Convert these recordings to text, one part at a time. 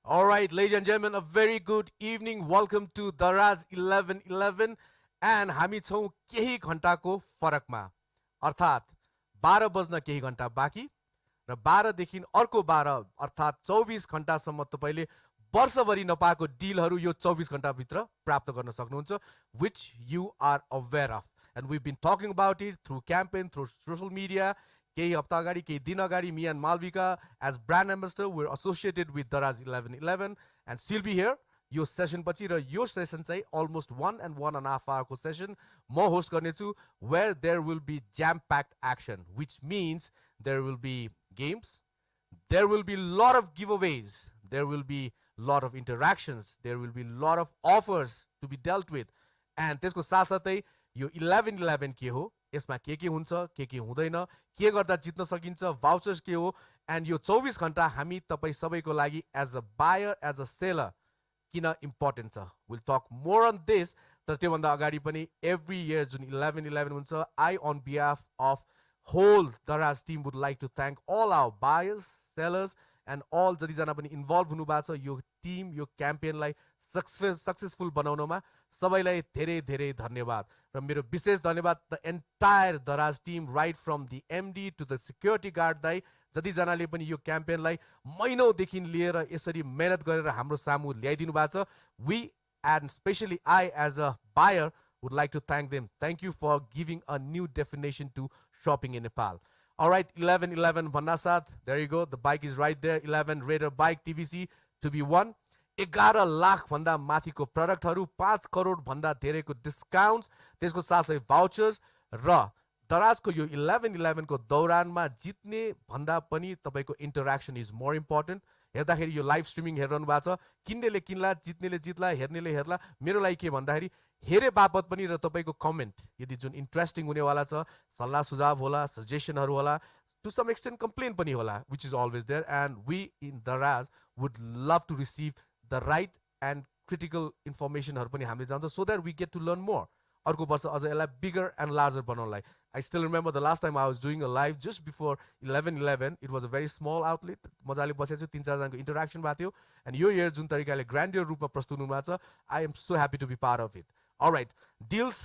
All right, ladies and gentlemen, a very good evening. Welcome to Daraz 11.11 and हामी छौँ केही घण्टाको फरकमा अर्थात् 12 बज्न केही घण्टा बाँकी र 12 देखि अर्को 12 अर्थात् 24 घण्टासम्म तपाईले वर्षभरि नपाएको डिलहरू यो 24 घण्टाभित्र प्राप्त गर्न सक्नुहुन्छ which you are aware of. And we've been talking about it through campaign, through social media. केही हप्ता अगाडि केही दिन अगाडि me and Malvika as brand ambassador we're associated with Daraz 11.11 and she'll be here यो सेसन पछि र यो सेसन चाहिँ almost 1.5 hour को सेसन म होस्ट गर्नेछु where there will be jam packed action which means there will be games, there will be lot of giveaways, there will be lot of interactions, there will be lot of offers to be dealt with and त्यसको साथसाथै यो 11.11 के हो यसमा के हुन्छ के हुँदैन के गर्दा जित्न सकिन्छ भाउचर्स के हो एन्ड यो 24 घण्टा हामी तपाई सबैको लागि as a buyer as a seller किन इम्पोर्टेन्ट छ will talk more on this तर त्योभन्दा अगाडि पनि एभ्री इयर जुन 11.11 हुन्छ I on behalf of whole Daraz team would like to thank all our buyers sellers and all जतिजना पनि इन्भल्भ हुनुभएको छ यो टिम यो क्याम्पेनलाई सक्सेसफुल बनाउनमा सबैलाई धेरै धेरै धन्यवाद र मेरो विशेष धन्यवाद the entire Daraz team right from the MD to the security guard दाइ जतिजनाले पनि यो क्याम्पेनलाई महिनौदेखि लिएर यसरी मेहनत गरेर हाम्रो सामु ल्याइदिनु भएको छ we and specially I as a buyer would like to thank them thank you for giving a new definition to shopping in Nepal Alright, 11.11 भन्नासाथ there you go, the bike is right there, 11 Raider bike TVC to be won. 11 lakh भन्दा माथिको प्रडक्टहरू 5 करोड भन्दा धेरैको discounts त्यसको साथै vouchers र दराजको यो 11.11 को दौरानमा जित्ने भन्दा पनि तपाईको इन्टरेक्सन इज मोर इम्पोर्टेन्ट हेर्दाखेरि यो लाइभ स्ट्रिमिङ हेरिरहनु भएको छ किन्नेले किन्ला जित्नेले जित्ला हेर्नेले हेर्ला मेरो लागि के भन्दाखेरि हेरे बापत पनि र तपाईको कमेन्ट यदि जुन इन्ट्रेस्टिङ हुनेवाला छ सल्लाह सुझाव होला सजेसनहरू होला to some extent complain पनि होला which is always there and we in Daraz would love to receive the right and critical information हरू पनि हामीले जान्छ so that we get to learn more अर्को वर्ष अझ यसलाई bigger and larger बनाउनलाई I still remember the last time I was doing a live just before 11.11 it was a very small outlet मजाले बसेछु 3-4 जनाको इन्टरेक्सन भएको थियो and यो year जुन तरिकाले ग्रान्डियर रूपमा प्रस्तुत हुनुभएको छ I am so happy to be part of it. All right, deals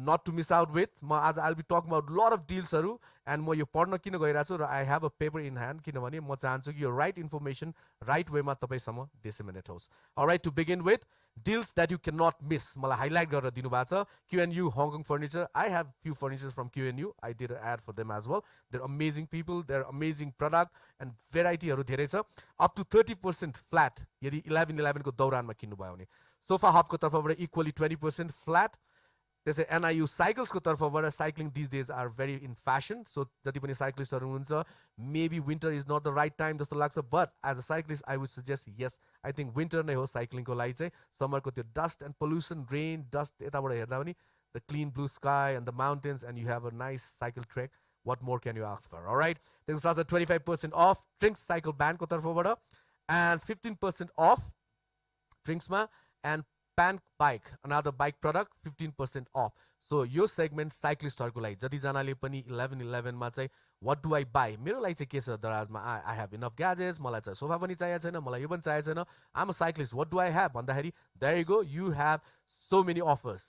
not to miss out with. I'll be talking about a lot of deals and म यो पढ्न किन गइराछु र I have a paper in hand किनभने म चाहन्छु कि यो right information right way मा तपाईसम्म disseminate होस्. All right, to begin with, deals that you cannot miss. मलाई highlight गरेर दिनु भएको छ Q&U Hong Kong Furniture. I have few furnitures from Q&U. I did an ad for them as well. They're amazing people, they're amazing product and variety हरू धेरै छ. Up to 30% flat यदि 11.11 को दौरानमा किन्नु भयो भने. Sofa Hub को तर्फबाट equally 20% flat. त्यसै NIU Cycles को तर्फबाट cycling these days are very in fashion. So जति पनि cyclistहरू हुनुहुन्छ maybe winter is not the right time जस्तो लाग्छ but as a cyclist I would suggest yes I think winter नै हो cycling को लागि चाहिँ summer को त्यो dust and pollution rain dust यताबाट हेर्दा पनि the clean blue sky and the mountains and you have a nice cycle trek what more can you ask for all right त्यसको साथै 25% off Trinks Cycle Band को तर्फबाट and 15% off Trinks मा and Pan Bike, another bike product, 15% off. So यो segment cyclistहरूको लागि जतिजनाले पनि 11.11 मा चाहिँ what do I buy? मेरो लागि चाहिँ के छ दराजमा I have enough gadgets, मलाई चाहिँ सोफा पनि चाहिएको छैन, मलाई यो पनि चाहिएको छैन. I'm a cyclist, what do I have? भन्दाखेरि there you go, you have so many offers.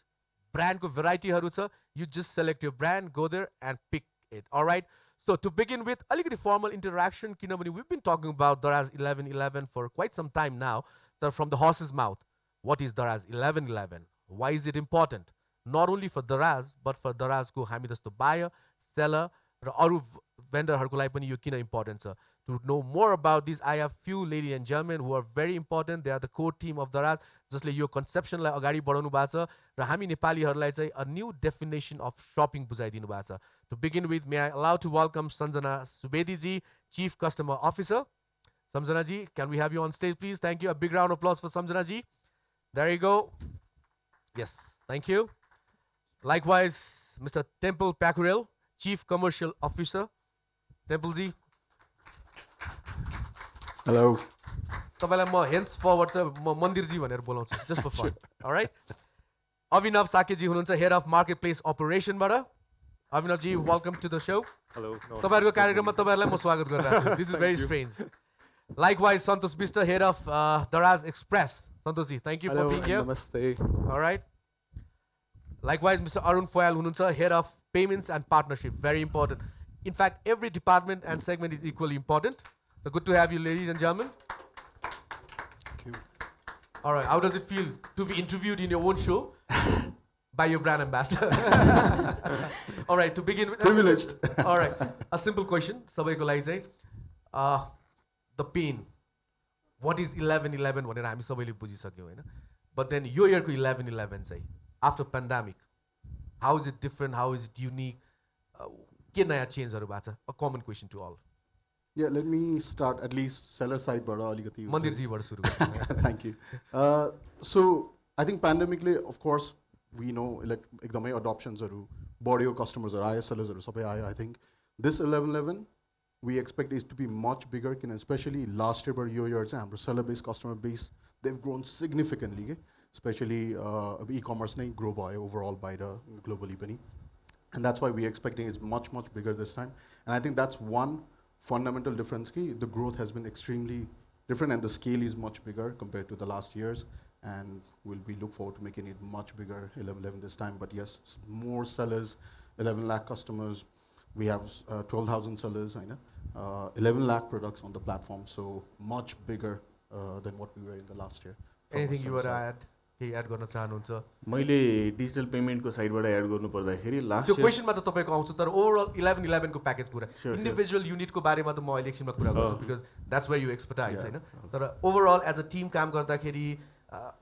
Brand को variety हरू छ, you just select your brand, go there and pick it. All right. So to begin with, अलिकति formal interaction किनभने we've been talking about Daraz 11.11 for quite some time now. From the horse's mouth. What is Daraz 11.11? Why is it important? Not only for Daraz, but for Daraz को हामी जस्तो buyer, seller र अरू vendorहरूको लागि पनि यो किन important छ. To know more about this, I have few ladies and gentlemen who are very important. They are the core team of Daraz. जसले यो conceptionलाई अगाडि बढाउनु भएको छ र हामी नेपालीहरूलाई चाहिँ a new definition of shopping बुझाइदिनु भएको छ. To begin with, may I allow to welcome Sanjana Subedi ji, Chief Customer Officer. Samjana ji, can we have you on stage, please? Thank you. A big round of applause for Samjana ji. There you go. Yes, thank you. Likewise, Mr. Temple Pakurel, Chief Commercial Officer. Temple ji. Hello. तपाईँलाई म henceforward चाहिँ म मन्दिर जी भनेर बोलाउँछु just for fun. All right. Avinav Sake ji हुनुहुन्छ Head of Marketplace Operation बाट. Avinav ji, welcome to the show. Hello. तपाईँहरुको कार्यक्रममा तपाईहरुलाई म स्वागत गरिरहेको छु. This is very strange. Likewise, Santosh Bista, head of Daraz Express. Santoshi, thank you for being here. Namaste. All right. Likewise, Mr. Arun Foyal Hununsa, head of payments and partnership. Very important. In fact, every department and segment is equally important. So good to have you, ladies and gentlemen. Thank you. All right. How does it feel to be interviewed in your own show by your brand ambassador? All right. To begin with, Privileged. all right. A simple question. Sabaiko lai chai, the pain. What is 11-11 भनेर हामी सबैले बुझिसक्यौँ हैन. But then यो year को 11-11 चाहिँ after pandemic, how is it different? How is it unique? के नयाँ चेन्जहरु भएको छ? A common question to all. Yeah, let me start at least seller side बाट अलिकति. मन्दिरजीबाट सुरु गरौँ. Thank you. So I think pandemically, of course, we know एकदमै adoptionsहरु बढ्यो, customers आए, sellersहरु सबै आए. I think this 11-11 we expect it to be much bigger, especially last year, year our seller base, customer base, they've grown significantly, especially e-commerce grow by overall by the globally. And that's why we're expecting it's much, much bigger this time. And I think that's one fundamental difference. The growth has been extremely different and the scale is much bigger compared to the last years. And we look forward to making it much bigger 11-11 this time. But yes, more sellers, 11 lakh customers. We have 12,000 sellers, 11 lakh products on the platform, so much bigger than what we were in the last year. Anything you would add? केही add गर्न चाहनुहुन्छ? मैले digital पेमेन्टको साइडबाट add गर्नु पर्दाखेरि last त्यो क्वेशनमा त तपाईको आउँछ तर ओभरअल 11-11 को प्याकेज कुरा इन्डिभिजुअल युनिटको बारेमा त म इलेक्सनमा कुरा गर्छु because that's where you expertise हैन. तर ओभरअल एज अ टिम काम गर्दाखेरि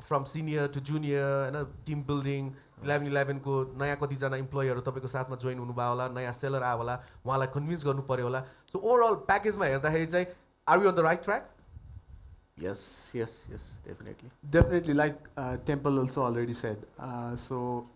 फ्रम सिनियर टु जुनियर हैन, टिम बिल्डिङ 11-11 को नयाँ कतिजना इम्प्लोइहरू तपाईँको साथमा जोइन हुनुभयो होला, नयाँ सेलर आयो होला, उहाँलाई कन्भिन्स गर्नु पर्यो होला. सो ओभरअल प्याकेजमा हेर्दाखेरि चाहिँ are we on the right track? Yes, definitely. Definitely, like Temple also already said. So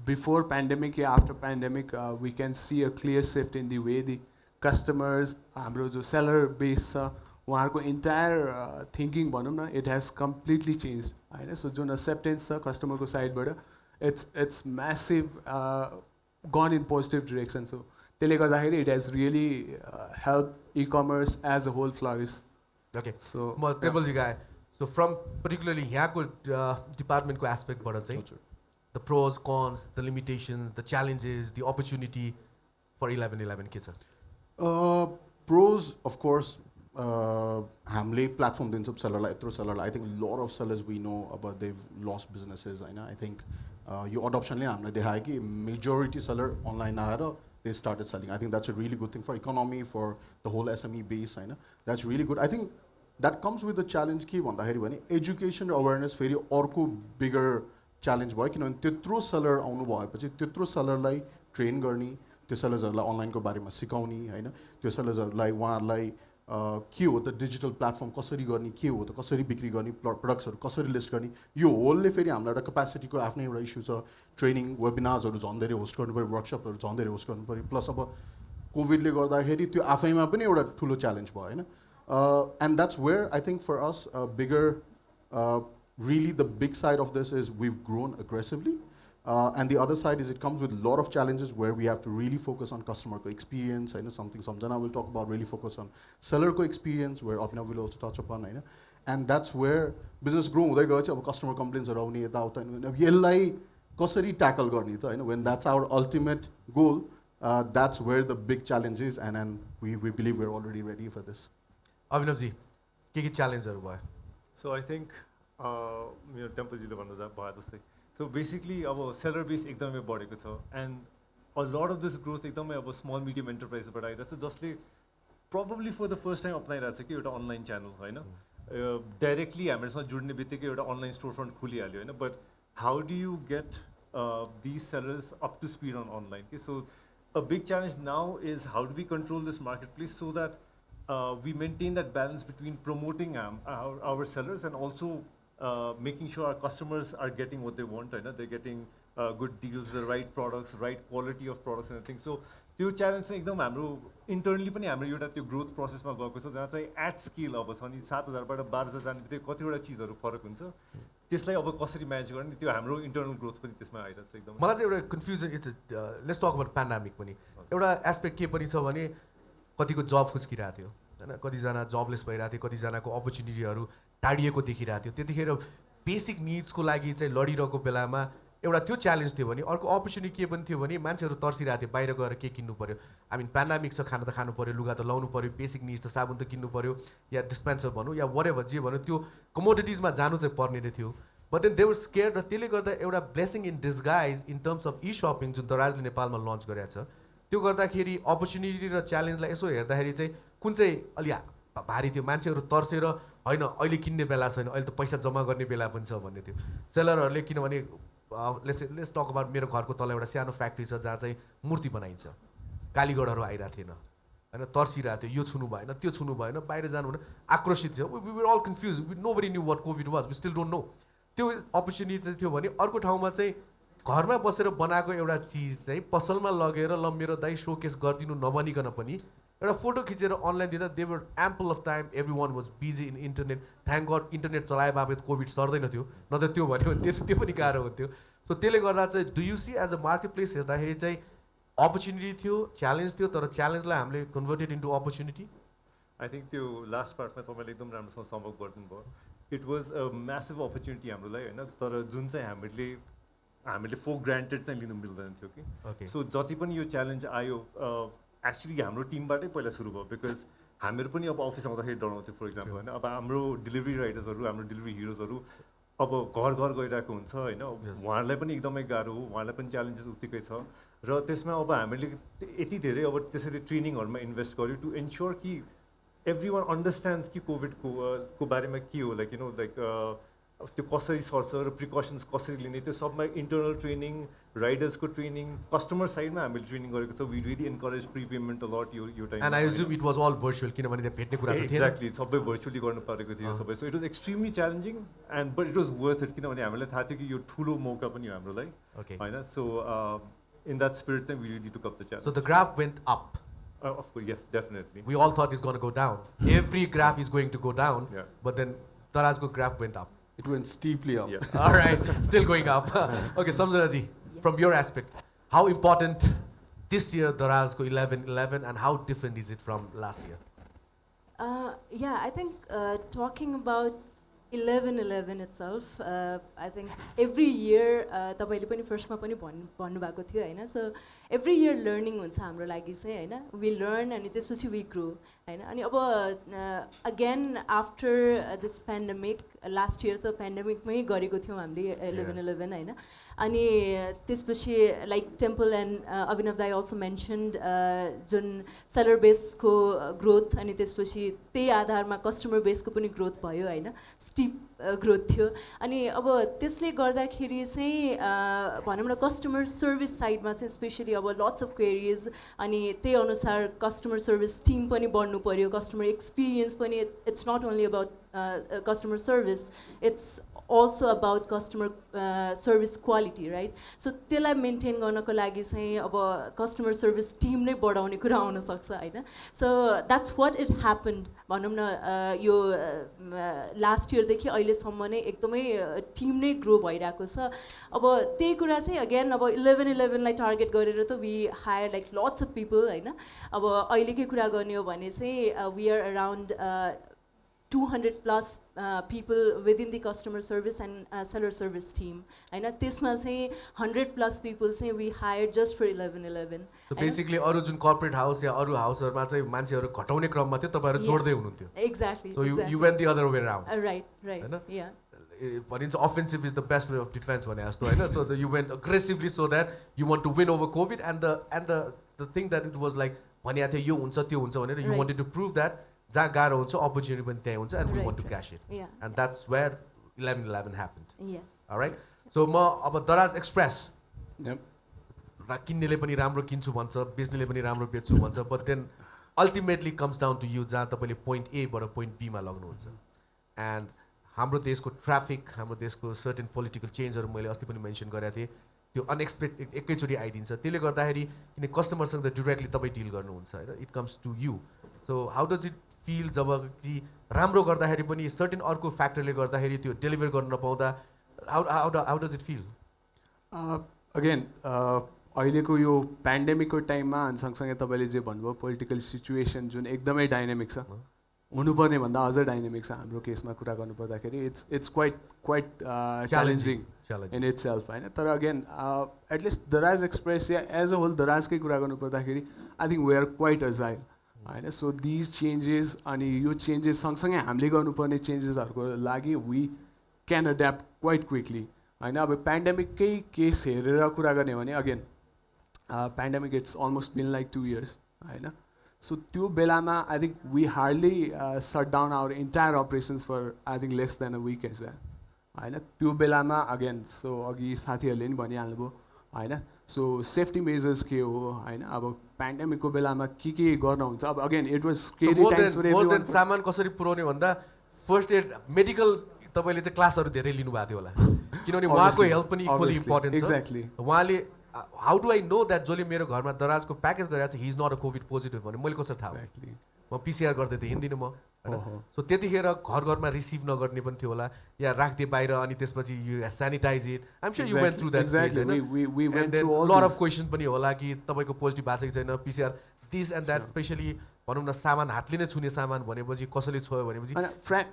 before pandemic, after pandemic, we can see a clear shift in the way the customers, हाम्रो seller base, उहाँहरूको entire thinking भनौँ न, it has completely changed. So जुन acceptance छ customer को side बाट, it's massive, gone in positive direction. So त्यसले गर्दाखेरि it has really helped e-commerce as a whole flourish. Okay, so Temple ji guy. So from particularly यहाँको departmentको aspectबाट चाहिँ the pros, cons, the limitations, the challenges, the opportunity for 11-11 के छ? Pros, of course, हामीले platform दिन्छौँ sellerलाई, यत्रो sellerलाई. I think a lot of sellers we know about they've lost businesses. I think यो adoptionले हामीले देखायो कि majority seller online आएर they started selling. I think that's a really good thing for economy, for the whole SME base. That's really good. I think that comes with the challenge कि भन्दाखेरि भने education awareness फेरि अर्को bigger challenge भयो किनभने त्यत्रो seller आउनु भएपछि त्यत्रो sellerलाई train गर्ने, त्यो sellersहरूलाई online को बारेमा सिकाउने हैन, त्यो sellersहरूलाई उहाँहरूलाई के हो त डिजिटल प्लेटफर्म कसरी गर्ने, के हो त कसरी बिक्री गर्ने, प्रोडक्ट्सहरू कसरी लिस्ट गर्ने, यो होलले फेरि हामीलाई एउटा क्यापासिटीको आफ्नै एउटा इस्यु छ. ट्रेनिङ वेबिनार्सहरू झन् धेरै होस्ट गर्नु पऱ्यो, वर्कसपहरू झन् धेरै होस्ट गर्नु पऱ्यो. प्लस अब कोभिडले गर्दाखेरि त्यो आफैमा पनि एउटा ठुलो च्यालेन्ज भयो हैन. And that's where I think for us bigger, really the big side of this is we've grown aggressively. And the other side is it comes with a lot of challenges where we have to really focus on customer experience. I know something Samjana will talk about, really focus on seller experience, where Abhinav will also touch upon. And that's where business grow. Customer complaints around tackle when that's our ultimate goal, that's where the big challenge is, and we believe we're already ready for this. Abhinav ji, what challenge are you? So I think Temple ji le so basically our seller base ekdamai badeko cha, and a lot of this growth ekdamai aba small medium enterprise बाट आइरहेछ जसले probably for the first time अपनाइरहेछ कि एउटा online channel हैन, directly हामीसँग जुड्ने बित्तिकै एउटा online storefront खुलिहाल्यो हैन. But how do you get these sellers up to speed on online? Okay, so a big challenge now is how do we control this marketplace so that we maintain that balance between promoting our sellers and also making sure our customers are getting what they want. They're getting good deals, the right products, right quality of products and everything. So त्यो challenge चाहिँ एकदम हाम्रो internally पनि हाम्रो एउटा त्यो growth process मा गएको छ जहाँ चाहिँ at scale अब छ नि 7,000 बाट 12,000 जाने बित्तिकै कतिवटा चीजहरु फरक हुन्छ, त्यसलाई अब कसरी म्यानेज गर्ने त्यो हाम्रो internal growth पनि त्यसमा आइरहेछ एकदम. मलाई चाहिँ एउटा confusion it's let's talk about pandemic पनि एउटा एस्पेक्ट के पनि छ भने कतिको जब फुस्किरहेको थियो होइन कतिजना जबलेस भइरहेको थियो कतिजनाको अपर्च्युनिटीहरू टाढिएको देखिरहेको थियो त्यतिखेर बेसिक निड्सको लागि चाहिँ लडिरहेको बेलामा एउटा त्यो च्यालेन्ज थियो भने अर्को अपर्च्युनिटी के पनि थियो भने मान्छेहरू तर्सिरहेको थियो बाहिर गएर के किन्नु पऱ्यो आई मिन पेन्डामिक छ खाना त खानु पऱ्यो लुगा त लाउनु पऱ्यो बेसिक निड्स त साबुन त किन्नु पऱ्यो या डिस्पेन्सर भनौँ या वरेभर जे भनौँ त्यो कमोडिटिजमा जानु चाहिँ पर्ने नै थियो but then they were scared र त्यसले गर्दा एउटा blessing in disguise in terms of e-shopping जुन दराजले नेपालमा लन्च गरेको छ त्यो गर्दाखेरि अपर्च्युनिटी र च्यालेन्जलाई यसो हेर्दाखेरि चाहिँ कुन चाहिँ अलि भारी थियो मान्छेहरू तर्सेर होइन अहिले किन्ने बेला छैन अहिले त पैसा जम्मा गर्ने बेला पनि छ भन्ने थियो सेलरहरूले किनभने लेट्स टक अबाउट मेरो घरको तल एउटा सानो फ्याक्ट्री छ जहाँ चाहिँ मूर्ति बनाइन्छ कालीगढहरू आइरहेको थिएन होइन तर्सिरहेको थियो यो छुनु भएन त्यो छुनु भएन बाहिर जानु भएन आक्रोशित थियो we were all confused nobody knew what COVID was we still don't know त्यो अपर्च्युनिटी चाहिँ थियो भने अर्को ठाउँमा चाहिँ घरमा बसेर बनाएको एउटा चिज चाहिँ पसलमा लगेर ल मेरो दाइ सोकेस गरिदिनु नभनिकन पनि एउटा फोटो खिचेर अनलाइन दिँदा they were ample of time everyone was busy in internet thank God internet चलाए बाबत कोभिड सर्दैन थियो न त त्यो भन्यो भने त्यो पनि गाह्रो हुन्थ्यो सो त्यसले गर्दा चाहिँ do you see as a market place हेर्दाखेरि चाहिँ अपर्च्युनिटी थियो च्यालेन्ज थियो तर च्यालेन्जलाई हामीले converted into opportunity I think त्यो लास्ट पार्टमा तपाईँले एकदम राम्रोसँग सम्भव गरिदिनु भयो it was a massive opportunity हाम्रोलाई होइन तर जुन चाहिँ हामीले फो ग्रान्टेड चाहिँ लिनु मिल्दैन थियो कि सो जति पनि यो च्यालेन्ज आयो एक्चुली हाम्रो टिमबाटै पहिला सुरु भयो बिकज हामीहरू पनि अब अफिस आउँदाखेरि डराउँथ्यो फर इक्जाम्पल होइन अब हाम्रो डेलिभरी राइडर्सहरू हाम्रो डेलिभरी हिरोजहरू अब घर घर गइरहेको हुन्छ होइन उहाँहरूलाई पनि एकदमै गाह्रो हो उहाँहरूलाई पनि च्यालेन्जेस उत्तिकै छ र त्यसमा अब हामीले यति धेरै अब त्यसरी ट्रेनिङहरूमा इन्भेस्ट गर्यो टु इन्स्योर कि एभ्री वान अन्डरस्ट्यान्ड्स कि कोभिडको बारेमा के हो लाइक लाइक त्यो कसरी सर्छ र प्रिकसन्स कसरी लिने त्यो सबमा इन्टरनल ट्रेनिङ राइडर्सको ट्रेनिङ कस्टमर साइडमा हामीले ट्रेनिङ गरेको छ we really encourage prepayment a lot यो time and I assume it was all virtual किनभने त्यहाँ भेट्ने कुरा थिएन एक्ज्याक्टली सबै भर्चुअली गर्नु परेको थियो सबै so it was extremely challenging and but it was worth it किनभने हामीलाई थाहा थियो कि यो ठुलो मौका पनि हो हामीलाई होइन सो इन द्याट स्पिरिट चाहिँ we really took up the challenge so the graph went up of course, yes, definitely. We all thought it's going to go down. Every graph is going to go down, but then Daraz's graph went up. It went steeply up. Yes. All right, still going up. Okay, Samzana ji, from your aspect, how important this year Daraz's 11.11 and how different is it from last year? Yeah, I think talking about 11.11 itself, I think every year तपाईँले पनि फर्स्टमा पनि भन्नुभएको थियो होइन so every year learning हुन्छ हाम्रो लागि चाहिँ होइन वी लर्न अनि त्यसपछि वी ग्रो होइन अनि अब again after this pandemic last year त पेन्डेमिकमै गरेको थियौँ हामीले 11.11 होइन अनि त्यसपछि लाइक टेम्पल एन्ड अभिनव दाई अल्सो मेन्सन्ड जुन सेलर बेसको ग्रोथ अनि त्यसपछि त्यही आधारमा कस्टमर बेसको पनि ग्रोथ भयो होइन स्टिप ग्रोथ थियो अनि अब त्यसले गर्दाखेरि चाहिँ भनौँ न कस्टमर सर्भिस साइडमा चाहिँ स्पेसली अब लट्स अफ क्वेरिज अनि त्यही अनुसार कस्टमर सर्भिस टिम पनि बढ्नु पऱ्यो कस्टमर एक्सपिरियन्स पनि it's not only about customer service it's also about customer service quality, right? So त्यसलाई मेन्टेन गर्नको लागि चाहिँ अब कस्टमर सर्भिस टिम नै बढाउने कुरा आउन सक्छ होइन so that's what it happened भनौँ न यो लास्ट इयरदेखि अहिलेसम्म नै एकदमै टिम नै ग्रो भइरहेको छ अब त्यही कुरा चाहिँ अगेन अब 11.11लाई टार्गेट गरेर त we hire like lots of people होइन अब अहिलेकै कुरा गर्ने हो भने चाहिँ we are around 200 plus people within the customer service and seller service team. होइन त्यसमा चाहिँ 100 plus people चाहिँ we hired just for 11.11. So basically अरू जुन corporate house या अरू हाउसहरूमा चाहिँ मान्छेहरू घटाउने क्रममा थियो तपाईँहरू जोड्दै हुनुहुन्थ्यो. Exactly. So you went the other way around. Right. Yeah. भनिन्छ offensive is the best way of defense भने जस्तो होइन so you went aggressively so that you want to win over COVID and the thing that it was like भनेको थियो यो हुन्छ त्यो हुन्छ भनेर you wanted to prove that जहाँ गाह्रो हुन्छ अपर्च्युनिटी पनि त्यही हुन्छ and we want to cash it and that's where 11.11 happened alright so म अब दराज एक्सप्रेस किन्नेले पनि राम्रो किन्छु भन्छ बेच्नेले पनि राम्रो बेच्छु भन्छ but then ultimately comes down to you जहाँ तपाईँले पोइन्ट एबाट पोइन्ट बीमा लग्नुहुन्छ एन्ड हाम्रो देशको ट्राफिक हाम्रो देशको सर्टेन पोलिटिकल चेन्जहरू मैले अस्ति पनि मेन्सन गरेको थिएँ त्यो अनएक्सपेक्टेड एकैचोटि आइदिन्छ त्यसले गर्दाखेरि किन कस्टमरसँग त डिरेक्टली तपाईँ डिल गर्नुहुन्छ होइन it comes to you so how does it feel जब कि राम्रो गर्दाखेरि पनि सर्टेन अर्को फ्याक्टरले गर्दाखेरि त्यो डेलिभर गर्न नपाउँदा how does it feel again अहिलेको यो पेन्डेमिकको टाइममा अनि सँगसँगै तपाईँले जे भन्नुभयो पोलिटिकल सिचुएसन जुन एकदमै डाइनामिक छ हुनुपर्ने भन्दा अझ डाइनामिक छ हाम्रो केसमा कुरा गर्नुपर्दाखेरि it's quite challenging in itself होइन तर अगेन एटलिस्ट दराज एक्सप्रेस या एज अ होल दराजकै कुरा गर्नुपर्दाखेरि I think we are quite agile होइन सो दिज चेन्जेस अनि यो चेन्जेस सँगसँगै हामीले गर्नुपर्ने चेन्जेसहरूको लागि we can adapt quite quickly होइन अब पेन्डेमिककै केस हेरेर कुरा गर्ने हो भने again pandemic it's almost been like 2 years होइन सो त्यो बेलामा I think we hardly shut down our entire operations for I think less than a week as well होइन त्यो बेलामा अगेन सो अघि साथीहरूले नि भनिहाल्नुभयो होइन सो सेफ्टी मेजर्स के हो होइन अब पेन्डेमिकको बेलामा के गर्न हुन्छ अब again it was scary times सामान कसरी पुर्याउने भन्दा फर्स्ट एड मेडिकल तपाईँले चाहिँ क्लासहरू धेरै लिनुभएको थियो होला किनभने उहाँको हेल्थ पनि इक्वली इम्पोर्टेन्ट छ एक्ज्याक्टली उहाँले how do I know that जसले मेरो घरमा दराजको प्याकेज गरेर चाहिँ he is not a COVID positive भने मैले कसरी थाहा म पिसिआर गर्दै थिएँ हिँड्दिनँ म होइन सो त्यतिखेर घरमा रिसिभ नगर्ने पनि थियो होला या राख्दै बाहिर अनि त्यसपछि you sanitise it I'm sure you went through that lot of question पनि होला कि तपाईँको पोजिटिभ भएको छैन PCR this and that specially भनौँ न सामान हातले नै छुने सामान भनेपछि कसैले छोयो भनेपछि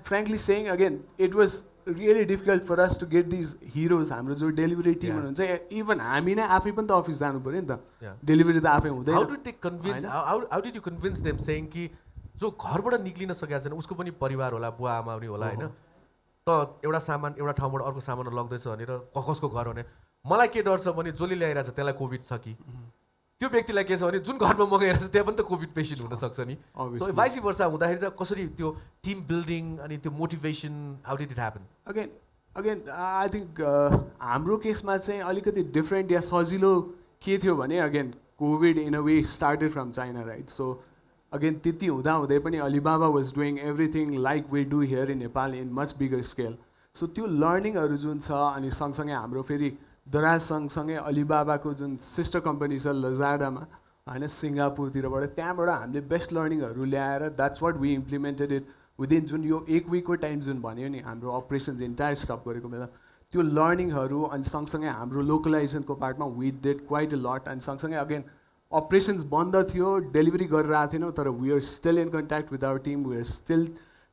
frankly saying again it was really difficult for us to get these heroes हाम्रो जो डेलिभरी टिम हुनुहुन्छ इभन हामी नै आफै पनि त अफिस जानु पऱ्यो नि त डेलिभरी त आफै हुँदैन how did you convince them सेङ कि जो घरबाट निक्लिन सकेको छैन उसको पनि परिवार होला बुवा आमा पनि होला होइन त एउटा सामान एउटा ठाउँबाट अर्को सामान लग्दैछ भनेर कसको घर भने मलाई के डर छ भने जसले ल्याइरहेको छ त्यसलाई कोभिड छ कि त्यो व्यक्तिलाई के छ भने जुन घरमा मगाइरहेको छ त्यहाँ पनि त कोभिड पेसेन्ट हुनसक्छ नि सो भाइस वर्सा हुँदाखेरि चाहिँ कसरी त्यो टिम बिल्डिङ अनि त्यो motivation how did it happen again I think हाम्रो केसमा चाहिँ अलिकति डिफ्रेन्ट या सजिलो के थियो भने again covid in a way started from China right so again त्यति हुँदै पनि Alibaba was doing everything like we do here in Nepal in much bigger scale so त्यो लर्निङहरू जुन छ अनि सँगसँगै हाम्रो फेरि दराज सँगसँगै अलिबाबाको जुन सिस्टर कम्पनी छ लजाडामा होइन सिङ्गापुरतिरबाट त्यहाँबाट हामीले बेस्ट लर्निङहरू ल्याएर that's what we implemented it within जुन यो 1 विकको टाइम जुन भन्यो नि हाम्रो अपरेसन्स इन्टायर स्टप गरेको बेला त्यो लर्निङहरू अनि सँगसँगै हाम्रो लोकलाइजेसनको पार्टमा we did quite a lot अनि सँगसँगै अगेन अपरेसन्स बन्द थियो डेलिभरी गरेर आएको थिएनौँ तर we are still in contact with our team we are still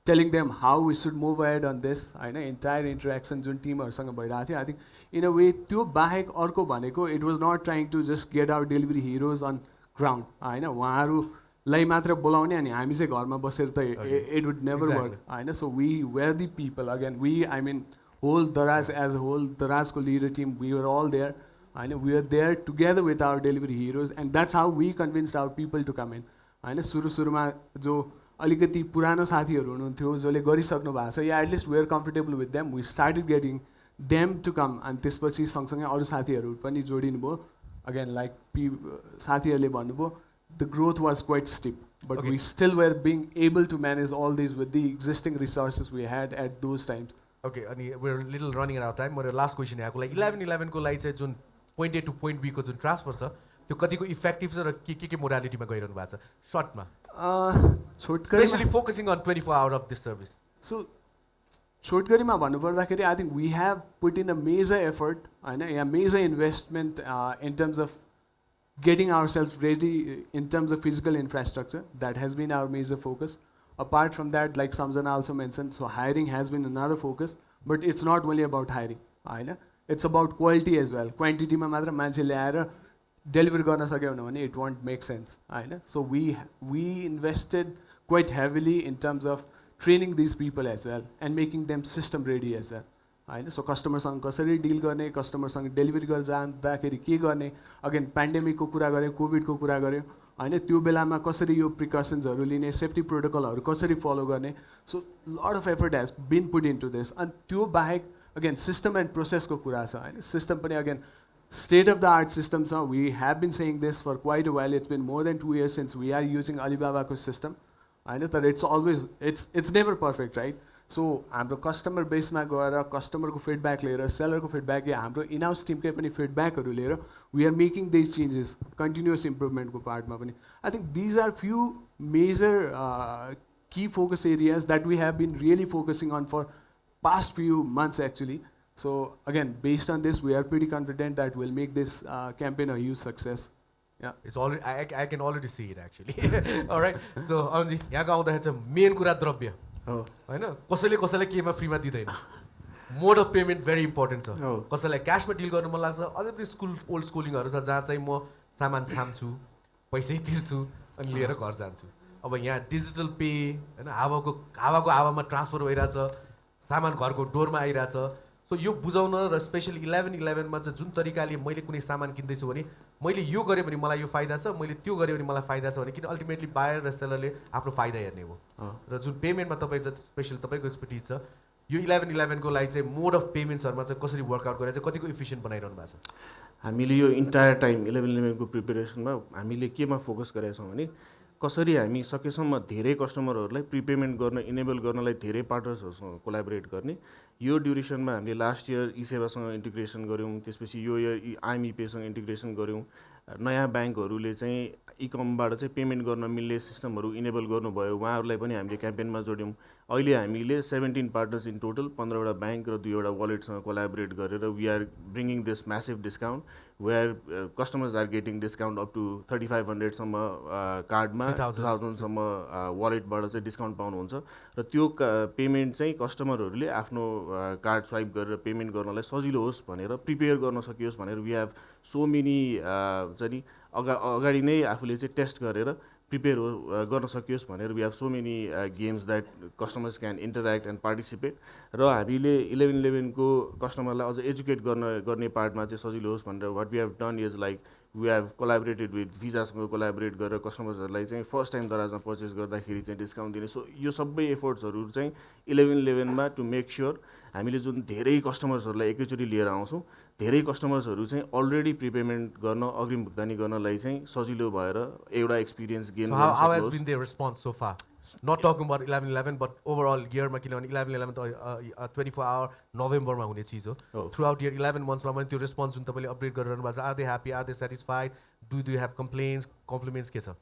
telling them how we should move ahead on this होइन इन्टायर इन्टरेक्सन जुन टिमहरूसँग भइरहेको थियो I think in a way त्यो बाहेक अर्को भनेको it was not trying to just get our delivery heroes on ground होइन उहाँहरूलाई मात्र बोलाउने अनि हामी चाहिँ घरमा बसेर त इट वुड नेभर वर्क होइन so we were the people again we I mean whole Daraz as a whole दराजको leader team we were all there होइन we are there together with our delivery heroes and that's how we convinced our people to come in होइन सुरुमा जो अलिकति पुरानो साथीहरू हुनुहुन्थ्यो जसले गरिसक्नु भएको छ या at least we are comfortable with them we started getting them to come अनि त्यसपछि सँगसँगै अरू साथीहरू पनि जोडिनु भयो अगेन लाइक साथीहरूले भन्नुभयो the growth was quite steep but we still were being able to manage all these with the existing resources we had at those times okay अनि were little running out time मेरो last question यहाँको लागि 11-11 को लागि चाहिँ जुन point A to point बीको जुन ट्रान्सफर छ त्यो कतिको इफेक्टिभ छ र के मोडालिटीमा गइरहनु भएको छ सर्टमा specially focusing on 24 hour of this service so छोटकरीमा भन्नुपर्दाखेरि I think we have put in a major effort होइन या major investment in terms of getting our self ready in terms of physical infrastructure that has been our major focus apart from that like Samjana also mentioned so hiring has been another focus but it's not only about hiring होइन it's about quality as well क्वान्टिटीमा मात्र मान्छे ल्याएर deliver गर्न सक्यो भने it won't make sense होइन so we invested quite heavily in terms of training these people as well and making them system ready as well होइन so कस्टमरसँग कसरी deal गर्ने कस्टमरसँग डेलिभरी गरेर जाँदाखेरि के गर्ने अगेन पेन्डेमिकको कुरा गऱ्यो कोभिडको कुरा गऱ्यो होइन त्यो बेलामा कसरी यो प्रिकसन्सहरू लिने सेफ्टी प्रोटोकलहरू कसरी फलो गर्ने so lot of effort has been put in to this अनि त्यो बाहेक अगेन सिस्टम एन्ड प्रोसेसको कुरा छ होइन सिस्टम पनि again state of the art system छ we have been saying this for quite a while it's been more than 2 years since we are using अलिबाबाको system होइन तर it's always it's never perfect right so हाम्रो customer बेसमा गएर कस्टमरको feedback लिएर सेलरको feedback या हाम्रो इनहाउस टिमकै पनि फिडब्याकहरू लिएर we are making these changes continuous इम्प्रुभमेन्टको पार्टमा पनि I think these are few major key focus areas that we have been really focusing on for past few months actually. So again, based on this, we are pretty confident that we'll make this campaign a huge success. Yeah. It's already I can already see it actually. All right. So Arunji, यहाँको आउँदाखेरि चाहिँ main कुरा द्रव्य हो होइन कसैले कसैलाई केमा फ्रीमा दिँदैन मोड अफ पेमेन्ट भेरी इम्पोर्टेन्ट छ हो कसैलाई क्यासमा डिल गर्नु मन लाग्छ अझै पनि ओल्ड स्कुलिङहरू छ जहाँ चाहिँ म सामान छाम्छु पैसै तिर्छु अनि लिएर घर जान्छु अब यहाँ डिजिटल पे होइन हावामा ट्रान्सफर भइरहेछ सामान घरको डोरमा आइरहेछ सो यो बुझाउन र स्पेसली 11-11 चाहिँ जुन तरिकाले मैले कुनै सामान किन्दैछु भने मैले यो गरेँ भने मलाई यो फाइदा छ मैले त्यो गरेँ भने मलाई फाइदा छ भने किन अल्टिमेटली बायर र सेलरले आफ्नो फाइदा हेर्ने हो र जुन पेमेन्टमा तपाईँ जति स्पेसली तपाईँको एक्सपर्टिज छ यो 11-11 को लागि चाहिँ मोड अफ पेमेन्ट्सहरूमा चाहिँ कसरी वर्कआउट गरेर चाहिँ कतिको इफिसियन्ट बनाइरहनु भएको छ हामीले यो इन्टायर टाइम 11-11 को प्रिपेरेसनमा हामीले केमा फोकस गरेका छौँ भने कसरी हामी सकेसम्म धेरै कस्टमरहरूलाई प्रिपेमेन्ट गर्न इनेबल गर्नलाई धेरै पार्टनर्सहरूसँग कोलाबोरेट गर्ने यो ड्युरेसनमा हामीले लास्ट इयर ई सेवासँग इन्टिग्रेसन गऱ्यौँ त्यसपछि यो इयर आइएमई पेसँग इन्टिग्रेसन गऱ्यौँ नयाँ ब्याङ्कहरूले चाहिँ इकमबाट चाहिँ पेमेन्ट गर्न मिल्ने सिस्टमहरू इनेबल गर्नुभयो उहाँहरूलाई पनि हामीले क्याम्पेनमा जोड्यौँ अहिले हामीले 17 पार्टनर्स इन टोटल 15वटा ब्याङ्क र 2वटा वालेटसँग कोलाबोरेट गरेर we are bringing this massive discount where customers are getting discount up to 3500 सम्म कार्डमा 2000 सम्म वालेटबाट चाहिँ डिस्काउन्ट पाउनुहुन्छ र त्यो पेमेन्ट चाहिँ कस्टमरहरूले आफ्नो कार्ड स्वाइप गरेर पेमेन्ट गर्नलाई सजिलो होस् भनेर प्रिपेयर गर्न सकियोस् भनेर वी हेभ सो मेनी चाहिँ नि अगाडि नै आफूले चाहिँ टेस्ट गरेर प्रिपेयर गर्न सकियोस् भनेर we have so many games that customers can interact and participate र हामीले 11-11 को कस्टमरलाई अझ एजुकेट गर्ने पार्टमा चाहिँ सजिलो होस् भनेर what we have done is like we have collaborated with भिजासँग कोलाबोरेट गरेर कस्टमर्सहरूलाई चाहिँ फर्स्ट टाइम दराजमा पर्चेस गर्दाखेरि चाहिँ डिस्काउन्ट दिने सो यो सबै एफोर्ट्सहरू चाहिँ 11-11 टु मेक स्योर हामीले जुन धेरै कस्टमर्सहरूलाई एकैचोटि लिएर आउँछौँ धेरै कस्टमर्सहरू चाहिँ अलरेडी प्रिपेमेन्ट गर्न अग्रिम भुक्तानी गर्नलाई चाहिँ सजिलो भएर एउटा experience gain how has been their response so far? Not talking about 11-11 but overall year-मा किनभने 11-11 त 24 hour नोभेम्बरमा हुने चिज हो थ्रु आउट इयर 11 मन्थ्समा पनि त्यो रेस्पोन्स जुन तपाईँले अपडेट गरिरहनु भएको छ are they happy are they satisfied do do have complaints compliments के छ